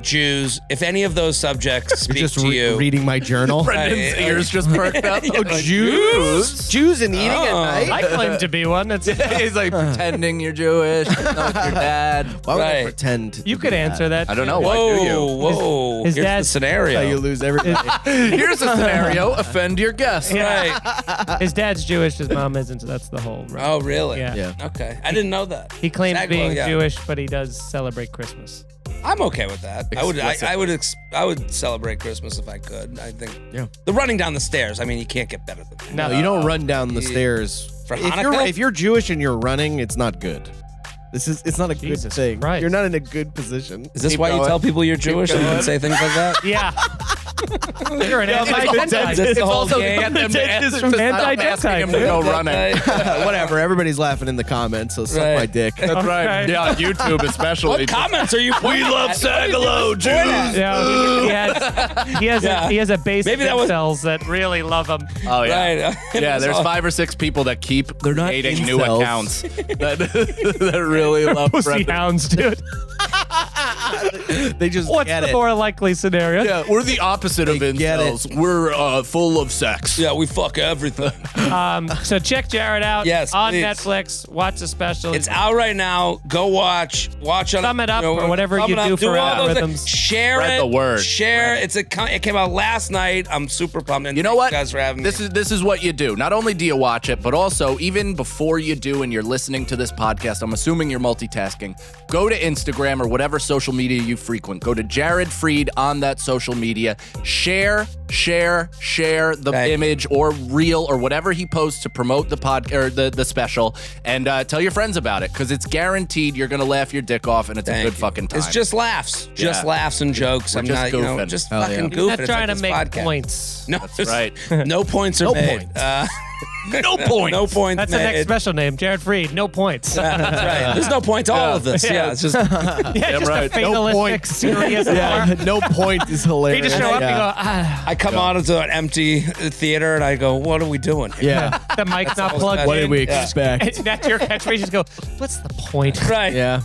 Jews. If any of those subjects speak Just to you, reading my journal. Brendan's ears just perked up. Oh, Jews? Jews and eating at night? I claim to be one. That's He's like pretending you're Jewish. Know it's your dad. Why would I Right. pretend to You do could that? answer that. I don't too. know. Why do you? Whoa. His Here's the dad's- scenario. How you lose everything. Here's a scenario. Offend your guest. Right. His dad's Jewish, his mom isn't, so that's the whole. Right. Oh, really? Yeah. Yeah. Okay. I didn't know that. He claims Saglo, being yeah. Jewish, but he does celebrate Christmas. I'm okay with that. I would celebrate Christmas if I could. I think. Yeah. The running down the stairs. I mean, you can't get better than that. No, No, you don't run down the stairs. For if Hanukkah? you're Jewish and you're running, it's not good. It's not a Jesus good thing. Christ. You're not in a good position. Is this Keep why you going. tell people you're Jewish and you can say things like that? Yeah. You're an That's anti-Gentile. the whole also game. get them to Dentist ask- from to stop anti-Gentile, asking him to go running. Whatever. Everybody's laughing in the comments, so suck Right. my dick. That's right. Okay. Yeah, on YouTube especially. What comments are you? We love Sagalo, Jews. Yeah, he has a base Maybe of that was- incels that really love him. Oh yeah. Right. Yeah, there's 5 or 6 people that keep They're not creating new incels. accounts that really love Pussy Brendan. hounds, dude. They just What's get the it. more likely scenario? Yeah, we're the opposite of They get incels. We're full of sex. Yeah, we fuck everything. So check Jared out Yes, on please. Netflix. Watch the special. It's out right now. Go watch. Watch on. Thumb it up or whatever thumb you it up, do for all those algorithms. things. Share Spread it. the word. Share. It came out last night. I'm super pumped. And You know thank what? You guys for having me. This is what you do. Not only do you watch it, but also even before you do and you're listening to this podcast, I'm assuming you're multitasking. Go to Instagram or whatever social media you frequent. Go to Jared Freid on that social media. Share the Okay. image or reel or whatever he posts to promote the pod or the special, and tell your friends about it because it's guaranteed you're gonna laugh your dick off and it's a Thank good you. fucking time. It's just laughs. Just Yeah. laughs and jokes. We're I'm just not, goofing. just Hell fucking yeah. goofing. Not It's trying like to this make podcast. points. No, That's right. No points are No made. points. No point. No points That's the made. next special name, Jared Freid. No points. Yeah, that's right. There's no point to all of this. Yeah. Yeah, it's just Yeah, just right. a fatalistic, point. serious. Yeah, no point is hilarious. He just show up yeah. and go, ah, I come out into an empty theater and I go, "What are we doing?" here?" Yeah. the mic's not all plugged that- What in. did we Yeah. expect? That's your catchphrase. Just go, what's the point? Right. Yeah.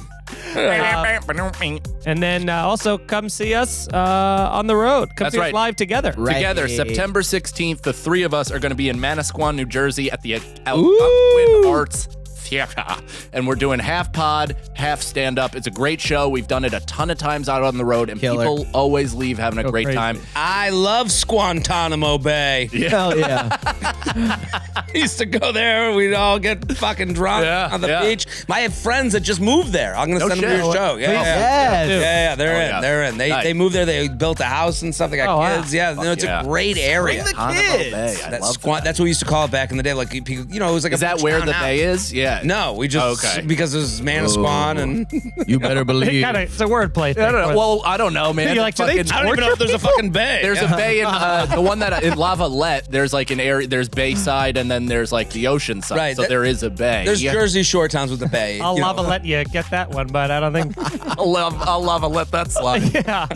And then also come see us on the road. Come That's see us right. live together. Right. Together, September 16th, the 3 of us are going to be in Manasquan, New Jersey at the Ooh. Algonquin Arts Theater. And we're doing half pod, half stand up. It's a great show. We've done it a ton of times out on the road, and Killer. people always leave having a Go great crazy. time. I love Guantanamo Bay. Hell yeah. I used to go there. We'd all get fucking drunk Yeah, on the yeah. beach. I have friends that just moved there. I'm gonna No send them to shit. your show. Yeah, Please. yeah. Yes. They're Oh, in. yeah. They're in. Nice. They moved there. They built a house and stuff. They got Oh, wow. kids. Yeah, no, it's yeah. a great area. Bring the Guantanamo kids. Bay. I love that. That's what we used to call it back in the day. Like people, it was like Is a that beach where town the house. bay is? Yeah. No, we just Okay. because there's Manasquan and You better believe. It's a wordplay thing. I don't know. Well, I don't know, man. You're like, do they Fucking- I don't even know if there's a fucking bay. There's a bay in the one that in Lavalette. There's like an area. There's Bayside, and then there's like the ocean side. Right, So that- there is a bay. There's Yeah. Jersey Shore towns with the bay. I'll you know. lava let you get that one, but I don't think. I'll Lavalette that slide. Yeah.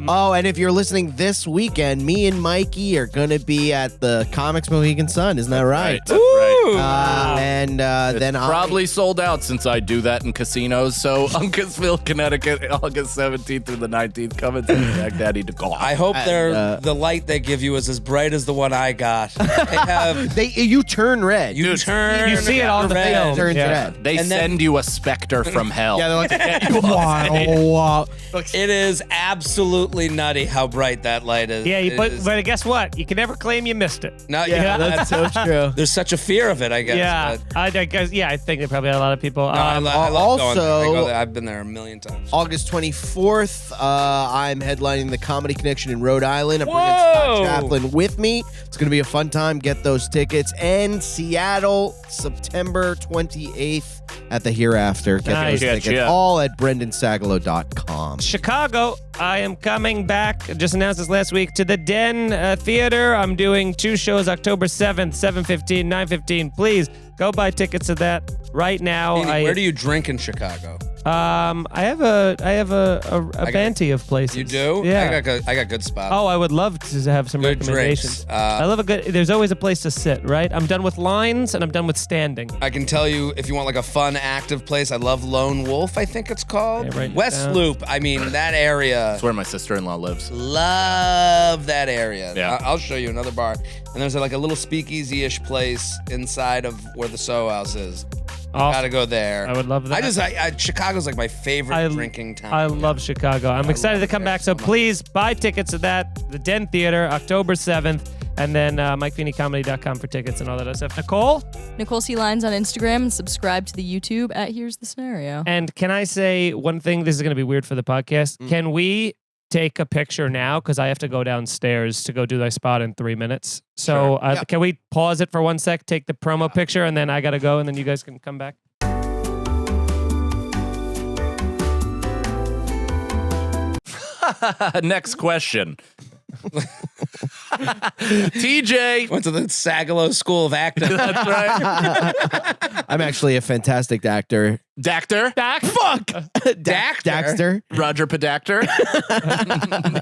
Oh, and if you're listening this weekend, me and Mikey are going to be at the Comics Mohegan Sun. Isn't that right? That's right. And then I'll Probably sold out since I do that in casinos. So Uncasville, Connecticut, August 17th through the 19th. Come and see Baghdaddy to go. I hope And, the light they give you is as bright as the one I got. They have you turn red. you Dude, turn. You see it on the red. film. turns Yeah. red. They and then- send you a specter from hell. Yeah, they're like, wow. It is absolutely nutty how bright that light is. Yeah, It is- but guess what? You can never claim you missed it. no, Yeah, that's so true. There's such a fear of it, I guess. Yeah, but- I guess. Yeah, I think they probably had a lot of people. I love going there. I also- go there. I've been there a million times. August 24th, I'm headlining the Comedy Connection in Rhode Island. I'm bringing Whoa! Scott Chaplin with me. It's going to be a fun time. Get those tickets. And Seattle, September 28th at the Hereafter. Get Nice. those tickets. Yeah. All at brendansagalo.com. Chicago, I am coming back, just announced this last week, to the Den Theater. I'm doing 2 shows October 7th, 7:15, 9:15. Please go buy tickets to that right now. Feeney, where do you drink in Chicago? I have a banty of places. You do? Yeah. I got good spots. Oh, I would love to have some Good recommendations. drinks. I love a good. There's always a place to sit, right? I'm done with lines and I'm done with standing. I can tell you if you want like a fun, active place. I love Lone Wolf. I think it's called Yeah, write it West down. Loop. I mean that area. That's where my sister-in-law lives. Love that area. Yeah. I'll show you another bar. And there's like a little speakeasy-ish place inside of where the Soho House is. Gotta go there. I would love that. I Chicago's like my favorite drinking town. I love Chicago. I'm excited to love come it back. so So please buy tickets to that. The Den Theater, October 7th. And then MikeFeeneyComedy.com for tickets and all that other stuff. Nicole? Nicole C. Lines on Instagram and subscribe to the YouTube at Here's the Scenario. And can I say one thing? This is going to be weird for the podcast. Can we take a picture now? Because I have to go downstairs to go do my spot in 3 minutes. So can we pause it for 1 sec, take the promo picture, and then I got to go, and then you guys can come back? Next question. TJ. Went to the Sagalo School of Acting. That's right. I'm actually a fantastic actor. Dactor. Fuck! Daxter. Roger Pedactor.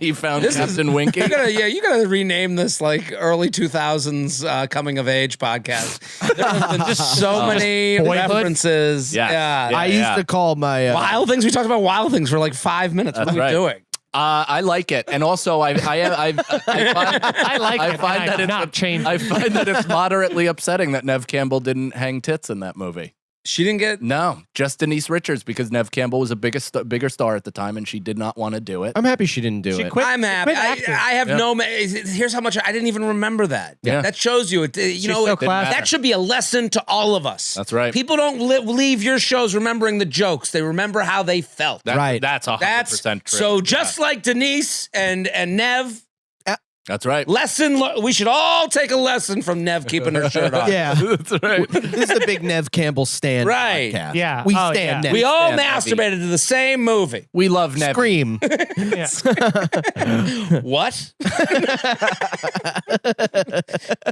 He found Captain Winky. You gotta rename this like early 2000s coming of age podcast. There have been just so many Boyhood? references. Yeah. Yeah. I used to call my Wild Things. We talked about Wild Things for like 5 minutes. What That's are we right. doing? I like it, and also I find I that I'm it's not changing. I find that it's moderately upsetting that Neve Campbell didn't hang tits in that movie. She didn't get. No, just Denise Richards, because Neve Campbell was a bigger star at the time, and she did not want to do it. I'm happy she didn't do She it. quit. I'm happy. Quit I acting. have Yeah. no. Here's how much I didn't even remember that. Yeah. That shows you. She's so classy. that should be a lesson to all of us. That's right. People don't leave your shows remembering the jokes. They remember how they felt. Right. That's 100% That's true. so. Just like Denise and Nev. That's right. We should all take a lesson from Nev keeping her shirt on. Yeah. That's right. This is the big Neve Campbell stand Right. podcast. Yeah. We Oh, stand yeah. Neve. We all stand heavy. masturbated to the same movie. We love Neve. Scream. Yeah. What?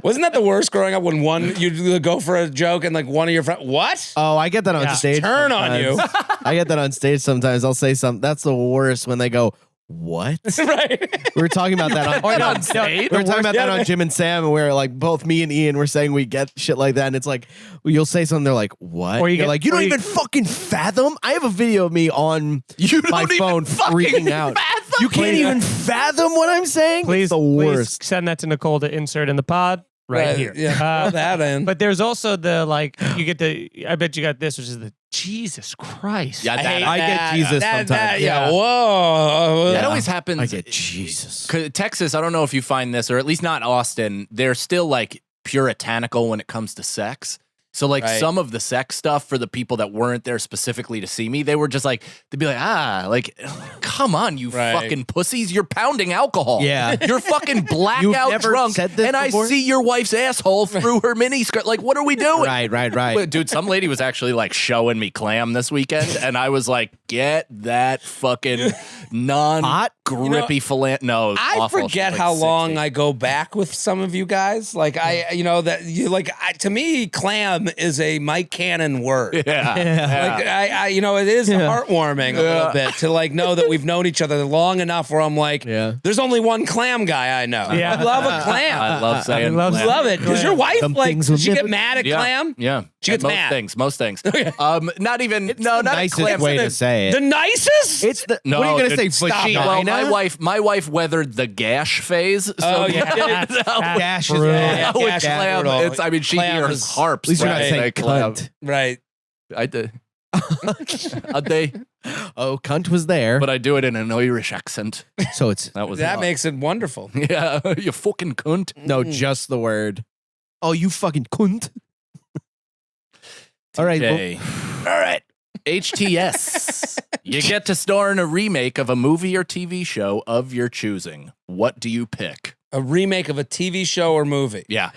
Wasn't that the worst growing up when you go for a joke and like one of your friends, what? Oh, I get that on Yeah. stage. Turn on you. sometimes. I get that on stage sometimes. I'll say something. That's the worst when they go, what? Right. We were talking about that on, on stage? We were talking about that on Jim and Sam, and we were like, both me and Ian were saying we get shit like that, and it's like you'll say something, they're like, what? Or you You're get- like, you or don't you- even fucking fathom. I have a video of me on You my don't phone even fucking freaking out. fathom You can't it. even fathom what I'm saying. Please, it's the please worst. send that to Nicole to insert in the pod right here. Yeah. Throw that in. But there's also the you get the. I bet you got this, which is the Jesus Christ. Yeah, that, I get Jesus sometimes. Yeah. Yeah. Whoa. that always happens. I get Jesus. 'Cause Texas, I don't know if you find this, or at least not Austin, they're still like puritanical when it comes to sex. So like Right. some of the sex stuff for the people that weren't there specifically to see me, they were just like, they'd be like, come on, you Right. fucking pussies, you're pounding alcohol. Yeah. You're fucking You've blackout never drunk, said this and before? I see your wife's asshole through her mini skirt. Like, what are we doing? Right. Dude, some lady was actually like showing me clam this weekend, and I was like, get that fucking non-grippy filet. No, I awful. forget She's how like long 60. I go back with some of you guys. Like to me, clam is a Mike Cannon word. Yeah. Like it is heartwarming a little bit to like know that we've known each other long enough where I'm like, Yeah. there's only one clam guy I know. Yeah. I love a clam. I love saying love clam. Love it. Does your wife Some like? things will Does she get never- mad at Yeah. clam? Yeah. She gets most mad. Most things. Not even. No, not Nicest clam. way to say it. The nicest. It's the. No, what are you gonna say? dude, stop. Vagina? Well, my wife weathered the gash phase. So Oh, yeah. Gash is Brutal. bad. Which gash clam? brutal. It's. I mean, she Clam hears is- harps. At least you're not when I saying say clam. cunt. right. I did. They, Oh, cunt was there. but I do it in an Irish accent. So it's That was That makes it wonderful. Yeah, you fucking cunt. no, just the word. Oh, you fucking cunt. All right. well, Okay. All right. HTS. You get to star in a remake of a movie or TV show of your choosing. What do you pick? A remake of a TV show or movie. Yeah.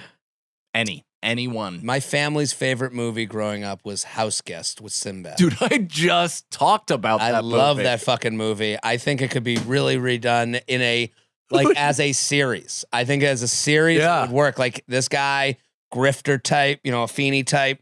Any. anyone. My family's favorite movie growing up was House Guest with Sinbad. Dude, I just talked about I that love movie. that fucking movie. I think it could be really redone in a like as a series. I think as a series it would work. Like this guy, grifter type, a Feeney type.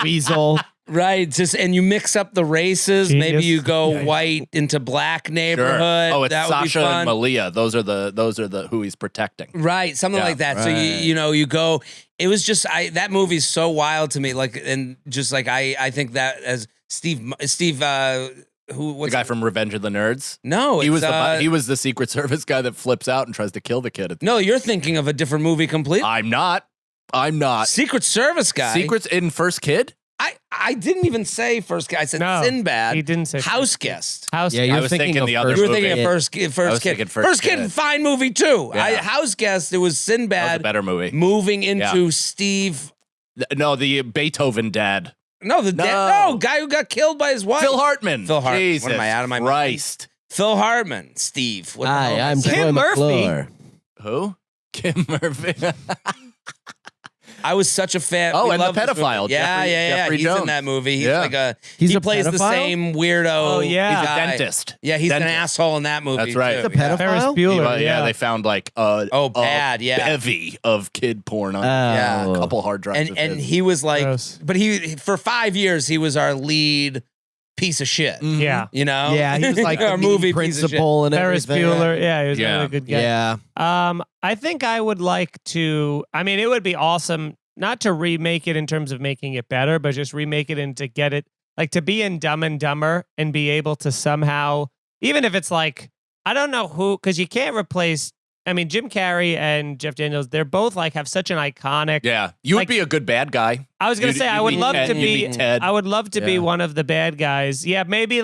Weasel. Right, and you mix up the races. Maybe Genius. you go white into black neighborhood. Oh, it's that would be Sasha fun. and Malia. Those are the who he's protecting. Right, something Yeah. like that. So Right. you go. It was just that movie's so wild to me. Like and just like I think that as Steve who The what's guy from Revenge of the Nerds. no He was it's, he was the Secret Service guy that flips out and tries to kill the kid. no. You're thinking of a different movie completely. I'm not. Secret Service guy. Secrets in First Kid? I didn't even say first guy. I said No, Sinbad. he didn't say House Guest. House. Yeah, I you're was thinking thinking of the other You were movie. thinking of First I was Kid. thinking First Kid, Kid. fine movie too. Yeah. House Guest. It was That was a Sinbad better movie. moving into Steve. No, the Beethoven dad. No, No. guy who got killed by his wife. Phil Hartman. Phil Hartman. Jesus What am I, out of my mind? Christ. Phil Hartman. Steve. What the hell Hi, am I I'm saying? Kim Troy Murphy. McClure. Who? Kim Murphy. I was such a fan. Oh, We and the loved this movie. pedophile, Yeah, Jeffrey He's in Jones. that movie. He's Yeah. like He's he a plays the pedophile? same weirdo. Oh, yeah. He's a guy. dentist. Yeah, he's an Dentist. asshole in that movie. That's right. too. He's a pedophile? Ferris Bueller. Yeah, they found like a bad, yeah. bevy of kid porn on Yeah. a couple hard drives. of And his. he was like, Gross. but he for 5 years he was our lead piece of shit. Mhm. Yeah. You know? Yeah, he was like our the movie principal and Ferris everything. Bueller. Yeah, he was a Yeah. really good guy. Yeah. I think I would like to. I mean, it would be awesome not to remake it in terms of making it better, but just remake it and to get it like to be in Dumb and Dumber and be able to piece even if it's like I don't know who, because you can't replace. I mean, Jim Carrey and Jeff Daniels, they're both like have such an iconic. Yeah, you would like- be a good bad guy. I was gonna You'd- say I you'd would be love Ted- to you'd be. Ted. I would love to be Yeah. one of the bad guys. Yeah, maybe.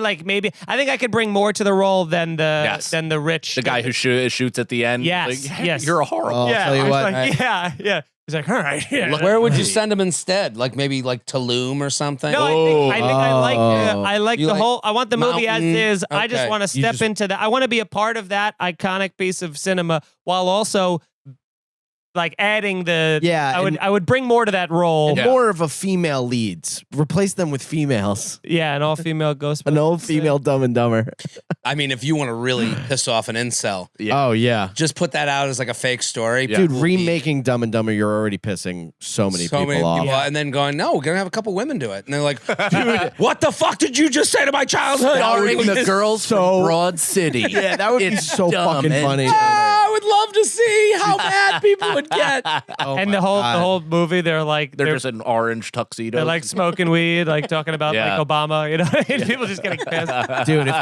I think I could bring more to the role than Yes. the rich. The guy who shoots at the end. Yes, Like, yes. You're a horrible. I'll yeah, tell you I was what. like, yeah. He's like, all right. Yeah. Look- Where would you send him instead? Like maybe like Tulum or something? No, Oh. I like You the like whole. I want the movie mountain? as is. I just Okay. want to step into that. I want to be a part of that iconic piece of cinema while also like adding the. Yeah, I would bring more to that role. Yeah. More of a female leads. Replace them with females. Yeah, an all female Ghostbusters. An old female Dumb and Dumber. I mean, if you want to really piss off an incel, Yeah. Oh, yeah. just put that out as like a fake story. Yeah. Dude, People will be- remaking Dumb and Dumber, you're already pissing so many people off. and then going, no, we're gonna have a couple women do it, and they're like, dude, what the fuck did you just say to my childhood? Starring the girls so- from Broad City. Yeah, that would be It's so dumb fucking and funny. Ah, I would love to see how mad people would get. Oh And my the God. whole movie, they're like They're just in orange tuxedos. they're like smoking weed, like talking about Yeah. like Obama, you know, and people just getting pissed. Dude,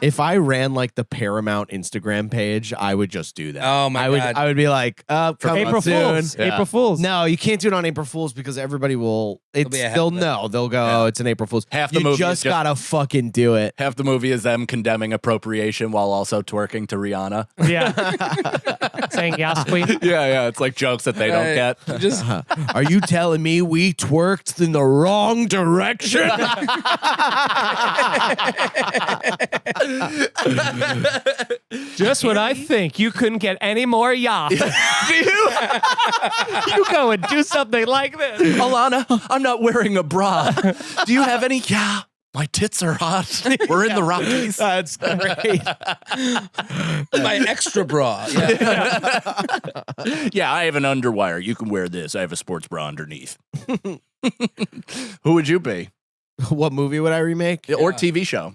if I ran like the Paramount Instagram page, I would just do that. Oh my God. I would be like, come April on soon. Fools. Yeah. April Fools. No, you can't do it on April Fools because everybody will. be ahead They'll of it. know. They'll go, Yeah. oh, it's an April Fools. Half the you movie is just just- gotta fucking do it. Half the movie is them condemning appropriation while also twerking to Rihanna. Yeah. Saying yes, queen. Yeah. It's like jokes that they don't Right. get. Just Are you telling me we twerked in the wrong direction? Just when I think you couldn't get any more yacht. You go and do something like this. Alana, I'm not wearing a bra. Do you have any? Yeah. My tits are hot. We're in the Rockies. That's great. my extra bra. Yeah. Yeah, I have an underwire. You can wear this. I have a sports bra underneath. Who would you be? What movie would I remake? Or TV show?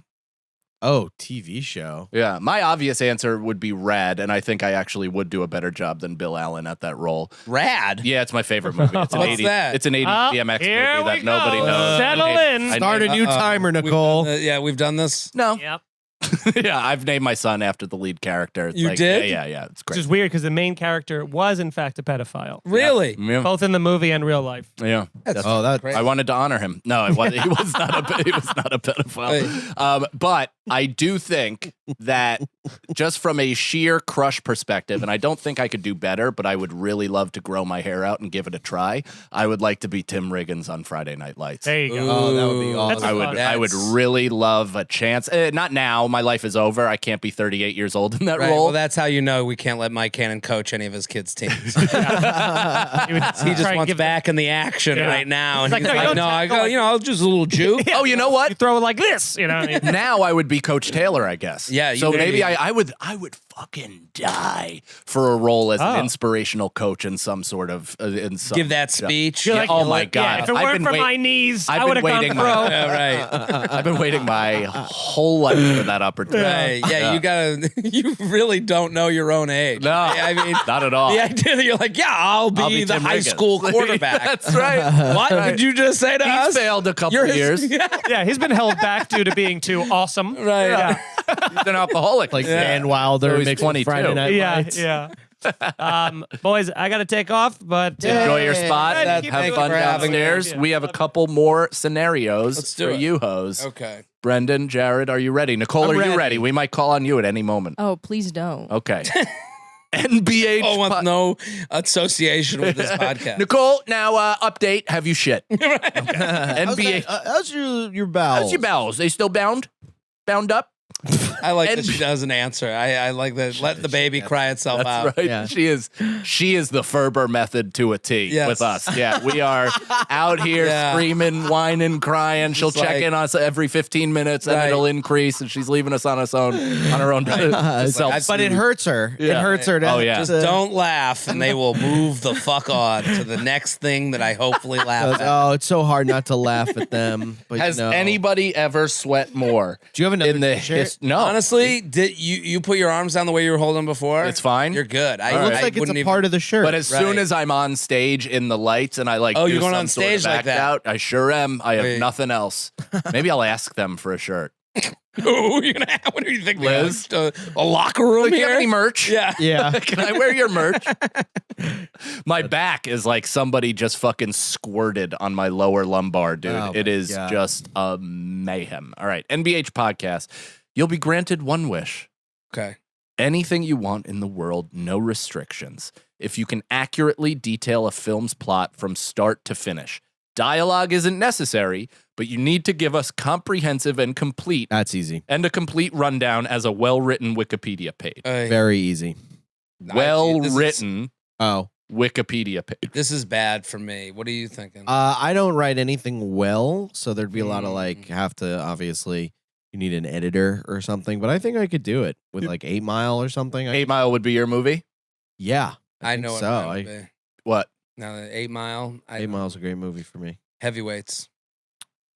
Oh, TV show. Yeah, my obvious answer would be Rad, and I think I actually would do a better job than Bill Allen at that role. Rad. Yeah, it's my favorite movie. It's an What's 80s. that? It's an 80s Oh, BMX here movie we that nobody go. knows. Settle in. Start a new timer, We've Nicole. done yeah, we've done this. No, Yep. yeah, I've named my son after the lead character. It's You like, did? Yeah, it's Which great. is weird because the main character was in fact a pedophile, Really? Yeah, both in the movie and real life. yeah. Oh, that. Great. I wanted to honor him. No, he was not a pedophile. But I do think that just from a sheer crush perspective, and I don't think I could do better, but I would really love to grow my hair out and give it a try. I would like to be Tim Riggins on Friday Night Lights. There you go. Oh, that would be Ooh. awesome. That's I would fun. really love a chance. Not now. My life life is over. I can't be 38 years old in that Right. role. Well, that's how you know we can't let Mike Cannon coach any of his kids' teams. He He just wants back in the action right now, and He's he's like, like, "No, you "No, don't I tackle go, like-" I'll just a little juke." Oh, you know what? You throw it like this, Now I would be Coach Taylor, I guess. Yeah, you So maybe- maybe I would fucking die for a role as Oh. an inspirational coach in some sort of in some, Give that speech. Yeah, Like, oh my god! Yeah, if it I've weren't been for wait- my knees, I've I would been have gone waiting pro. my- Yeah, right. I've been waiting my whole life for that opportunity. Right. Yeah, you gotta. You really don't know your own age. No, I mean, not at all. the idea that you're like, yeah, I'll be the Tim high Riggins. school quarterback. That's right. What did you just say to He's us? failed a couple You're years. Yeah, he's been held back due to being too awesome. Right. Yeah, He's an alcoholic. Like Dan Wilder So he's mixed with 22. Friday Night yeah, Lights. yeah. Boys, I got to take off, but Enjoy your spot. Hey, Have thank fun you for having me. downstairs. Yeah. We have a couple more scenarios Let's do for it. you, hoes. Okay. Brendan, Jared, are you ready? Nicole, I'm are you ready. ready? We might call on you at any moment. Oh, please don't. Okay. NBH. Oh, with no association with this podcast. Nicole, now update. Have you shit? How's NBH. how's your bowels? How's your bowels? They still bound? Bound up? I like that And- she doesn't answer. I like that. Let the baby cry itself That's out. right. Yeah. She is the Ferber method to a T Yes. with us. Yeah, we are out here Yeah. screaming, whining, crying. She'll Just check like- in on us every 15 minutes, and Right. it'll increase. And she's leaving us on her own. Just like, But it hurts her. It Yeah. hurts her. To, Oh, yeah. Just to- don't laugh, and they will move the fuck on to the next thing that I hopefully laugh at. Oh, it's so hard not to laugh at them. But Has no. anybody ever sweat more Do you have another in the t-shirt? No, Honestly, did you put your arms down the way you were holding before? It's fine. You're good. All It right. looks I like it's wouldn't a even- part of the shirt. But as soon Right. as I'm on stage in the lights and I Oh, do you're going some on sort stage of like act that. out, I sure am. I have Wait. nothing else. Maybe I'll ask them for a shirt. Ooh, you're gonna have, what do you think? Liz? A locker room Like, do you here? have any merch? Yeah. yeah. Can I wear your merch? My back is like somebody just fucking squirted on my lower lumbar, dude. Oh It my is God. just a mayhem. All right, NBH podcast. You'll be granted one wish. Okay. Anything you want in the world, no restrictions. If you can accurately detail a film's plot from start to finish. Dialogue isn't necessary, but you need to give us comprehensive and complete That's easy. and a complete rundown as a well-written Wikipedia page. Very easy. Well-written Oh. Wikipedia page. This is bad for me. What are you thinking? I don't write anything well, so there'd be a lot of have to obviously you need an editor or something, but I think I could do it with like 8 Mile or something. 8 Mile would be your movie? Yeah. I think know what so. mine would be. What? Now, 8 Mile. 8 Mile's a great movie for me. Heavyweights.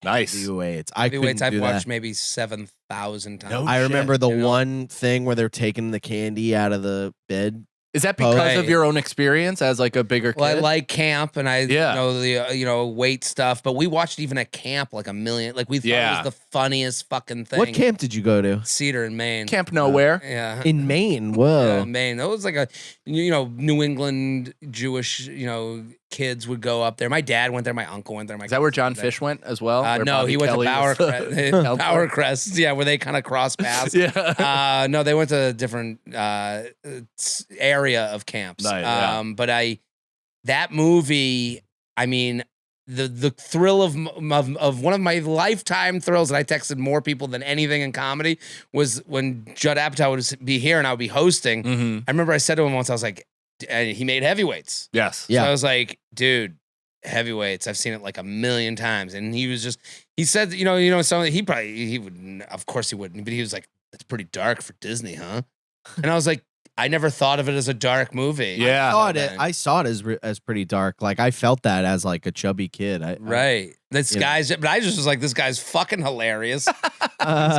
Nice. Heavyweights. I couldn't Heavyweights I've do watched that. maybe 7,000 times. No I shit, remember the you know? one thing where they're taking the candy out of the bed. Is that because Right. of your own experience as like a bigger kid? Well, I like camp and I Yeah. know the weight stuff, but we watched even at camp like a million. Like we thought Yeah. it was the funniest fucking thing. What camp did you go to? Cedar in Maine. Camp Nowhere. Yeah. In Maine. Whoa. Yeah, Maine. It was like a New England Jewish kids would go up there. My dad went there. My uncle went there. My Is that where cousin John went there. Fish went as well? Where No, Bobby he went Kelly to was the- Bowercrest. Yeah, where they kind of cross paths. Yeah. No, they went to a different area of camps. Right, yeah. But that movie, I mean, the thrill of one of my lifetime thrills that I texted more people than anything in comedy was when Judd Apatow would be here and I would be hosting. Mm-hmm. I remember I said to him once, I was like, and he made Heavyweights. Yes. Yeah. So I was like, dude, Heavyweights, I've seen it like a million times. And he said, something he would, of course he wouldn't, but he was like, it's pretty dark for Disney, huh? And I was like, I never thought of it as a dark movie. Yeah. I saw it as pretty dark. Like I felt that as like a chubby kid. Right. This Yeah. guy's, but I just was like, this guy's fucking hilarious. These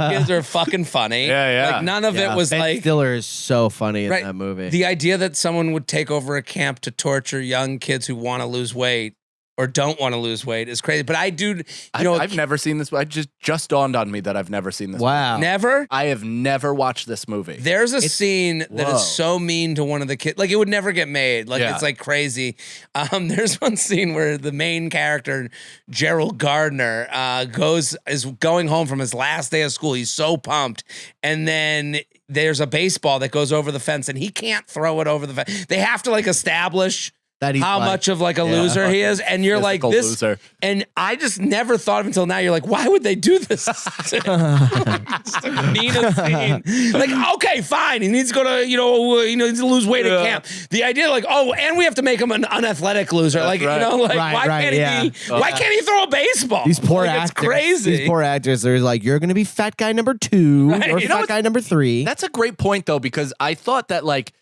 kids are fucking funny. Yeah, yeah. Like none of Yeah, it was Ben like Stiller is so funny in Right. that movie. the idea that someone would take over a camp to torture young kids who want to lose weight or don't want to lose weight is crazy. But I do, I've never seen this. I just dawned on me that I've never seen this. wow. never. I have never watched this movie. There's a scene that whoa. is so mean to one of the kids. Like it would never get made. Like Yeah. it's like crazy. There's one scene where the main character, Gerald Gardner, is going home from his last day of school. He's so pumped, and then there's a baseball that goes over the fence, and he can't throw it over the fence. They have to like establish that he's how like- much of like a loser he is, and you're like Physical this. loser. And I just never thought of until now. You're like, why would they do this? It's the meanest scene. Like, okay, fine. He needs to go to, he needs to lose weight at camp. The idea, like, and we have to make him an unathletic loser. That's like, right. why can't he? Why can't he throw a baseball? These poor like, actors. It's crazy. These poor actors. They're like, you're gonna be fat guy number 2 Right. or You know fat guy number 3. That's a great point, though, because I thought that, like,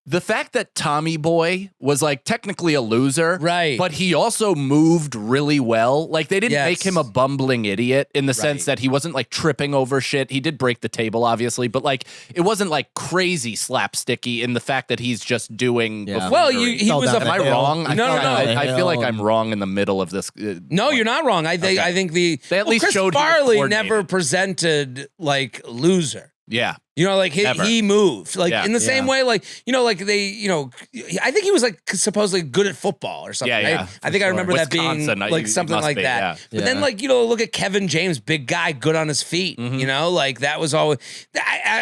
the fact that Tommy Boy was, like, technically a loser, Right. but he also moved really well. Like, they didn't make him a bumbling idiot in the sense that he wasn't, like, tripping over shit. He did break the table, obviously, but, like, it wasn't, like, crazy slapsticky in the fact that he's just doing. Yeah. Well, he was down a. Am I wrong? No, no. I feel like I'm wrong in the middle of this. No, you're not wrong. I think They at least Chris showed he was Farley coordinated. never presented like loser. Yeah. Like Never. he moved like Yeah. in the same way, like like they, I think he was like supposedly good at football or something. Yeah, yeah, right? I think I remember that being Wisconsin, like he something must like be, that. yeah. But then like look at Kevin James, big guy, good on his feet. Like that was always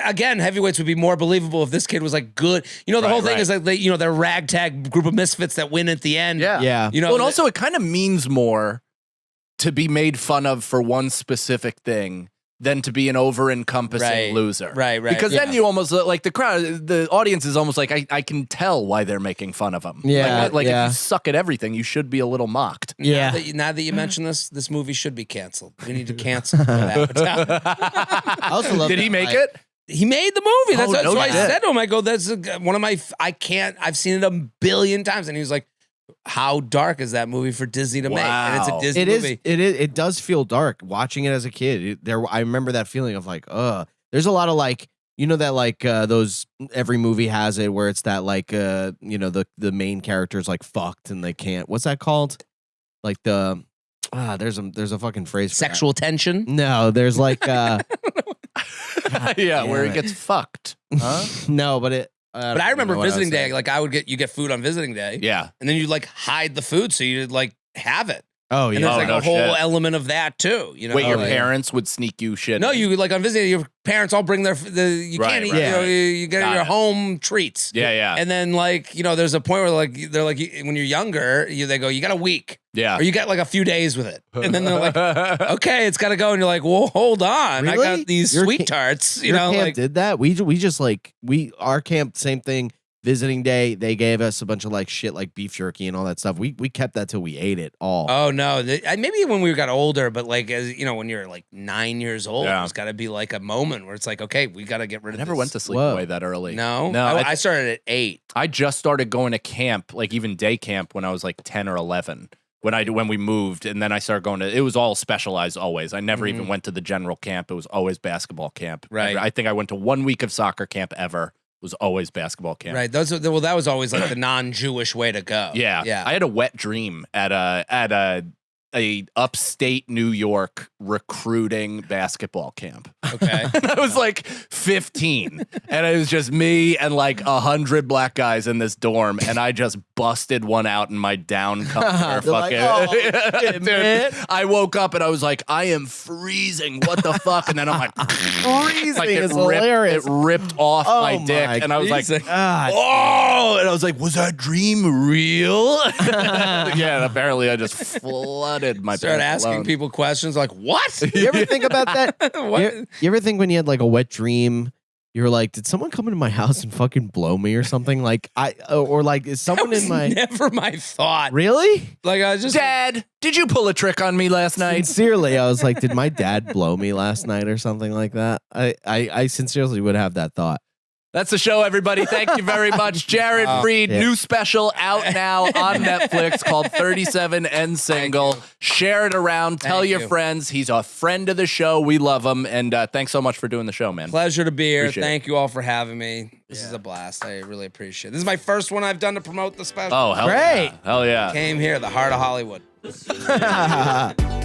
again heavyweights would be more believable if this kid was like good. The whole thing right. is like they, they're ragtag group of misfits that win at the end. Yeah. Yeah. Well, and also it kind of means more to be made fun of for one specific thing than to be an over-encompassing Right. loser. Right. Because then you almost, like, the crowd, the audience is almost like, I can tell why they're making fun of him. Yeah, Like yeah. if you suck at everything, you should be a little mocked. Yeah. Now that you mention this movie should be canceled. We need to cancel that. I also love Did that, he make like- it? He made the movie. That's Oh, no why I shit. said to him, I go, that's one of my, I've seen it a billion times. And he was like, how dark is that movie for Disney to make? And it's Wow. a Disney It is. movie. It does feel dark watching it as a kid. I remember that feeling of like, there's a lot of like, that like those every movie has it where it's that like the main character's like fucked and they can't. What's that called? Like the there's a fucking phrase. For Sexual tension. that. No, there's like Yeah, where he damn it. gets fucked. Huh? no, but it. But I remember visiting day, like you get food on visiting day. Yeah. And then you like hide the food so you'd like have it. Oh And yeah. there's like no a whole shit. element of that too. Wait, your like- parents would sneak you shit? No, you like on visiting, your parents all bring you Right, can't eat, right. you get Got your it. home treats. Yeah, yeah. And then like, there's a point where like they're like when you're younger, they go, you got a week. Yeah. Or you got like a few days with it. And then they're like, okay, it's gotta go. And you're like, well, hold on. I Really? got these Your sweet ca- tarts. Your camp like did that. We just like our camp same thing. Visiting day, they gave us a bunch of like shit like beef jerky and all that stuff. We kept that till we ate it all. oh no. Maybe when we got older, but like as when you're like 9 years old, Yeah. there's gotta be like a moment where it's like, okay, we gotta get rid I of never this. went to sleep Whoa. away that early. No, No, I started at 8. I just started going to camp, like even day camp, when I was like 10 or 11. When we moved, and then I started going to. It was all specialized always. I never even went to the general camp. It was always basketball camp. Right. I think I went to 1 week of soccer camp ever. It was always basketball camp. Right. That was always like the non-Jewish way to go. Yeah. Yeah. I had a wet dream at a upstate New York recruiting basketball camp. Okay. And I was like 15, and it was just me and like 100 black guys in this dorm, and I just busted one out in my down comforter. They're like, fucking, "Oh, shit, Dude, man." I woke up and I was like, I am freezing. What the fuck? And then I'm like, Freezing like is hilarious. it ripped off Oh my dick, my and I was like, freezing. God. oh, and I was like, was that dream real? Yeah, and apparently I just flooded my Start pants asking alone. people questions like, what? You ever think about that? What? You ever think when you had like a wet dream, you were like, did someone come into my house and fucking blow me or something? Like or like is That someone was in my never my thought. really? Like I was just Dad, did you pull a trick on me last night? Sincerely, I was like, did my dad blow me last night or something like that? I sincerely would have that thought. That's the show, everybody. Thank you very much. Jared Freid, Yeah. new special out now on Netflix called 37 and Single. Share it around. Tell Thank your you. friends. He's a friend of the show. We love him. And thanks so much for doing the show, man. pleasure to be here. Appreciate Thank you all for having me. This is a blast. I really appreciate it. This is my first one I've done to promote the special. Oh, hell Great. yeah. Hell yeah. Came here, the heart of Hollywood. The scenario.